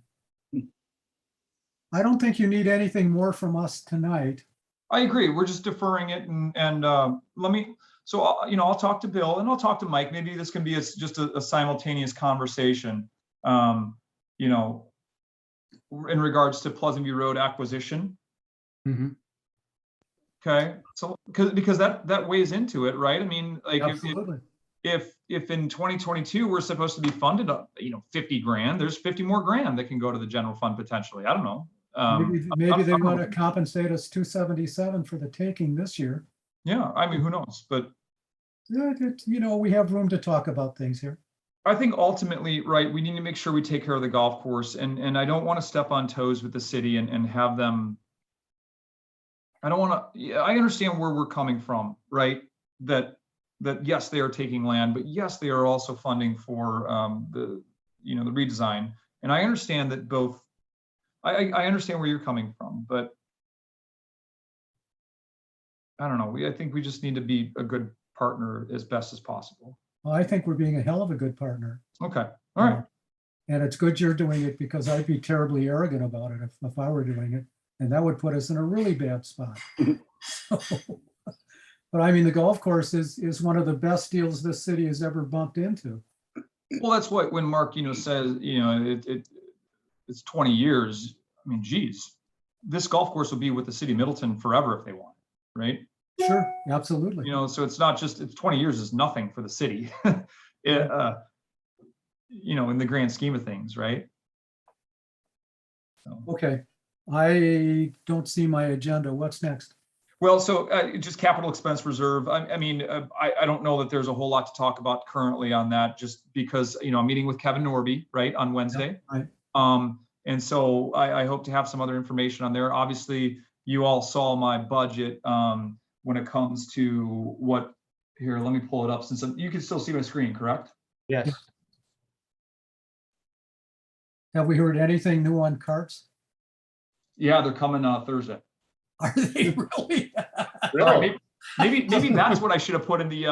I don't think you need anything more from us tonight. I agree. We're just deferring it and let me, so, you know, I'll talk to Bill and I'll talk to Mike. Maybe this can be just a simultaneous conversation, you know, in regards to Pleasant View Road acquisition. Mhm. Okay, so because that weighs into it, right? I mean, like Absolutely. if in 2022 we're supposed to be funded up, you know, 50 grand, there's 50 more grand that can go to the general fund potentially. I don't know. Maybe they I'm- want to compensate us 277 for the taking this year. Yeah, I mean, who knows? But Yeah, you know, we have room to talk about things here. I think ultimately, right, we need to make sure we take care of the golf course, and I don't want to step on toes with the city and have them. I don't want to. I understand where we're coming from, right? That yes, they are taking land, but yes, they are also funding for the redesign, and I understand that both. I understand where you're coming from, but I don't know. I think we just need to be a good partner as best as possible. Well, I think we're being a hell of a good partner. Okay. All right. And it's good you're doing it because I'd be terribly arrogant about it if I were doing it. And that would put us in a really bad spot. But I mean, the golf course is one of the best deals this city has ever bumped into. Well, that's what when Mark, says, it's 20 years. I mean, geez, this golf course will be with the city of Middleton forever if they want, right? Sure, absolutely. So it's not just, it's 20 years is nothing for the city, in the grand scheme of things, right? So. Okay, I don't see my agenda. What's next? Well, so just capital expense reserve. I mean, I don't know that there's a whole lot to talk about currently on that, just because, I'm meeting with Kevin Norby, right, on Wednesday. Right. And so I hope to have some other information on there. Obviously, you all saw my budget when it comes to what, here, let me pull it up since you can still see my screen, correct? Yes. Have we heard anything new on carts? Yeah, they're coming Thursday. Are they really? All right, maybe that's what I should have put in the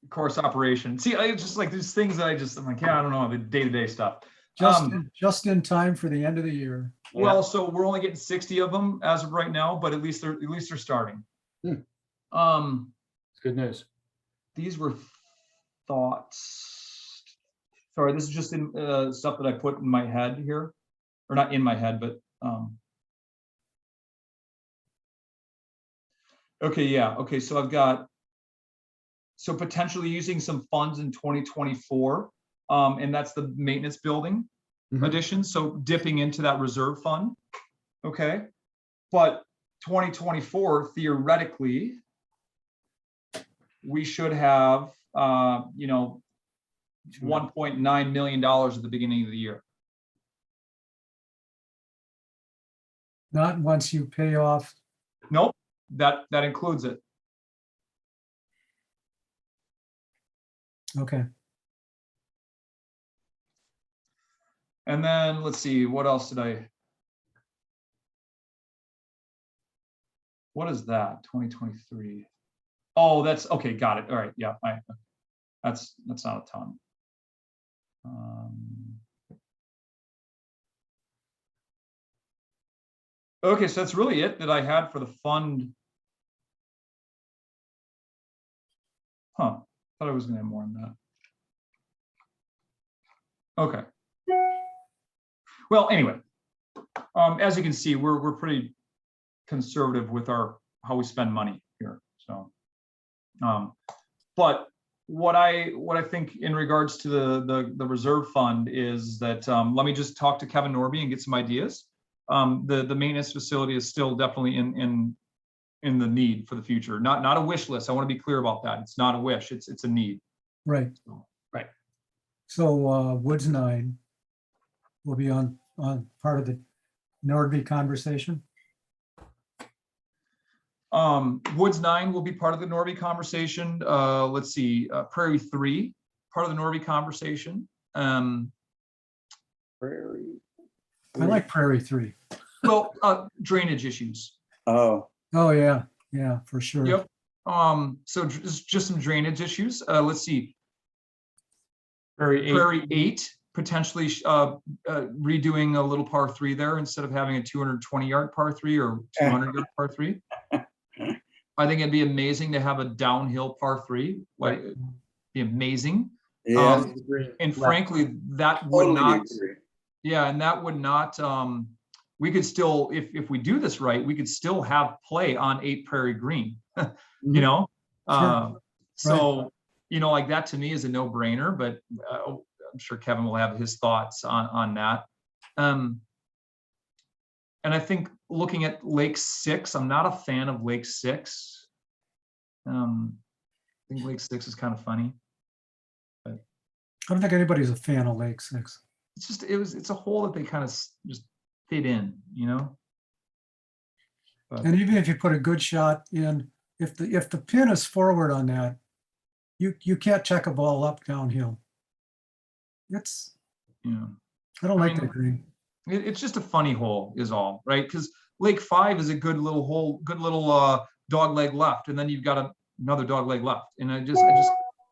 course operation. See, it's just like these things that I'm like, yeah, I don't know, the day-to-day stuff. Just in time for the end of the year. Well, so we're only getting 60 of them as of right now, but at least they're starting. It's good news. These were thoughts. Sorry, this is just in stuff that I put in my head here, or not in my head, but okay, yeah, okay. So I've got potentially using some funds in 2024, and that's the maintenance building Mhm. addition. So dipping into that reserve fund, okay. But 2024, theoretically, we should have, $1.9 million at the beginning of the year. Not once you pay off. Nope, that includes it. Okay. And then let's see, what else did what is that? 2023. Oh, that's okay. Got it. All right. Yeah. That's not a ton. Okay. So that's really it that I had for the fund. Huh. Thought I was going to have more than that. Okay. Well, anyway, as you can see, we're pretty conservative with how we spend money here. So, but what I think in regards to the reserve fund is that let me just talk to Kevin Norby and get some ideas. The maintenance facility is still definitely in the need for the future. Not a wish list. I want to be clear about that. It's not a wish. It's a need. Right. Right. So Woods 9 will be on part of the Nordby conversation. Woods 9 will be part of the Norby conversation. Let's see, Prairie 3, part of the Norby conversation. Prairie. I like Prairie 3. Well, drainage issues. Oh, Oh, yeah, for sure. Yep. So just some drainage issues. Let's see, Prairie 8, potentially redoing a little par 3 there instead of having a 220-yard par 3 or 200-yard par 3. I think it'd be amazing to have a downhill par 3. Like, it'd be amazing. yeah. And frankly, that would Totally not. agree. Yeah, and that would not. We could still, if we do this right, we could still have play on 8 Prairie Green. You know, so like that to me is a no-brainer. But I'm sure Kevin will have his thoughts on that. And I think looking at Lake 6, I'm not a fan of Lake 6. I think Lake 6 is kind of funny. I don't think anybody's a fan of Lake 6. It's just it's a hole that they kind of just fit in, But, And even if you put a good shot in, if the pin is forward on that, you can't check a ball up downhill. I don't like that green. It's just a funny hole is all, right? Because Lake 5 is a good little hole, good little dog leg left, and then you've got another dog leg left, and I don't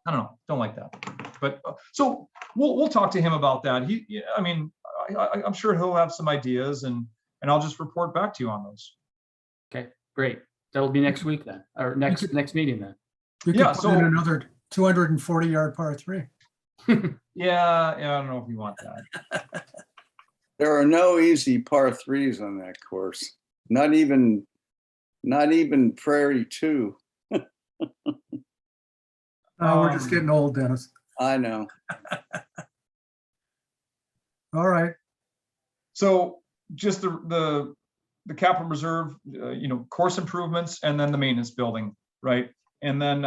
know, don't like that. But so we'll talk to him about that. I'm sure he'll have some ideas, and I'll just report back to you on those. Okay, great. That'll be next week then, or next meeting then. You Yeah, could put in another 240-yard par 3. Yeah, I don't know if you want that. There are no easy par 3s on that course. Not even Prairie 2. We're just getting old, Dennis. I know. All right. So just the capital reserve, course improvements, and then the maintenance building, right? And then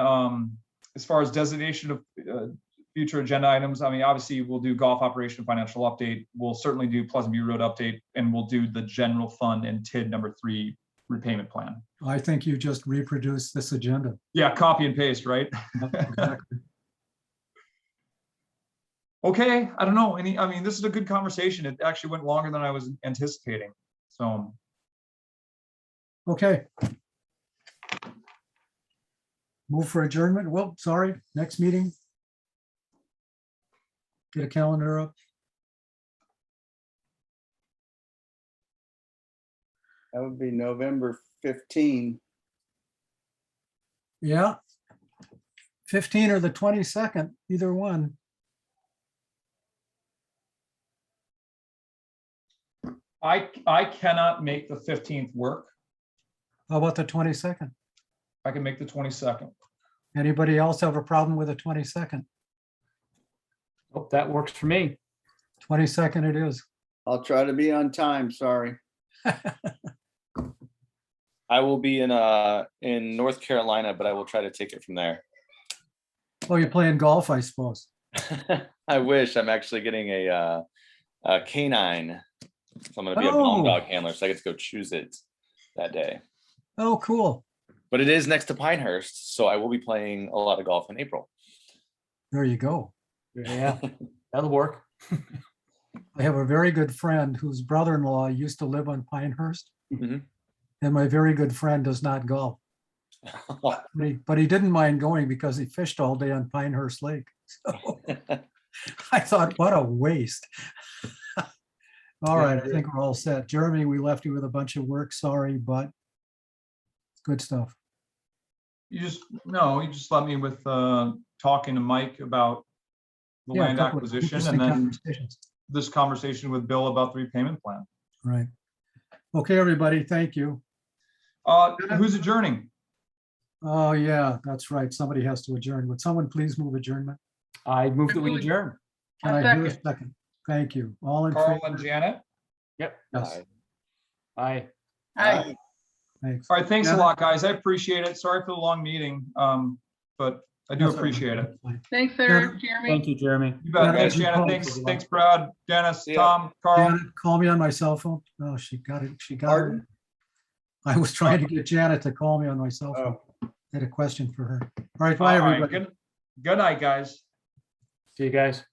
as far as designation of future agenda items, obviously we'll do golf operation financial update. We'll certainly do Pleasant View Road update, and we'll do the general fund and TID number 3 repayment plan. I think you just reproduced this agenda. Yeah, copy and paste, right? Exactly. Okay, I don't know. This is a good conversation. It actually went longer than I was anticipating. So, Okay. Move for adjournment. Well, sorry, next meeting. Get a calendar up. That would be November 15. Yeah. 15 or the 22nd, either one. I cannot make the 15th work. How about the 22nd? I can make the 22nd. Anybody else have a problem with the 22nd? Hope that works for me. 22nd it is. I'll try to be on time, sorry. I will be in North Carolina, but I will try to take it from there. Oh, you're playing golf, I suppose. I wish. I'm actually getting a canine. So I'm gonna be a bomb Oh. dog handler, so I get to go choose it that day. Oh, cool. But it is next to Pinehurst, so I will be playing a lot of golf in April. There you go. Yeah, that'll work. I have a very good friend whose brother-in-law used to live on Pinehurst. Mhm. And my very good friend does not golf. But he didn't mind going because he fished all day on Pinehurst Lake. So I thought, what a waste. All right, I think we're all set. Jeremy, we left you with a bunch of work. Sorry, but good stuff. You just left me with talking to Mike about the Yeah, a land couple of acquisition interesting and then conversations. this conversation with Bill about the repayment plan. Right. Okay, everybody, thank you. Who's adjourning? Oh, yeah, that's right. Somebody has to adjourn. Would someone please move adjournment? I move that we adjourn. Can A I hear a second. second? Thank you. All in Carl favor? and Janet? Yep. Yes, Aye. Hi. thanks. All right, thanks a Janet? lot, guys. I appreciate it. Sorry for the long meeting, but I do That's all right. appreciate it. Thanks, Eric, Jeremy. Thank you, Jeremy. You bet. Janet, Thanks, you Janet. call- Thanks, Brad, Dennis, See ya. Tom, Carl. Janet, call me on my cell phone. No, she got it. She got it. Pardon? I was trying to get Janet to call me on my cell phone. I had a question for her. All right, bye, All right, everybody. good night, guys. See you guys.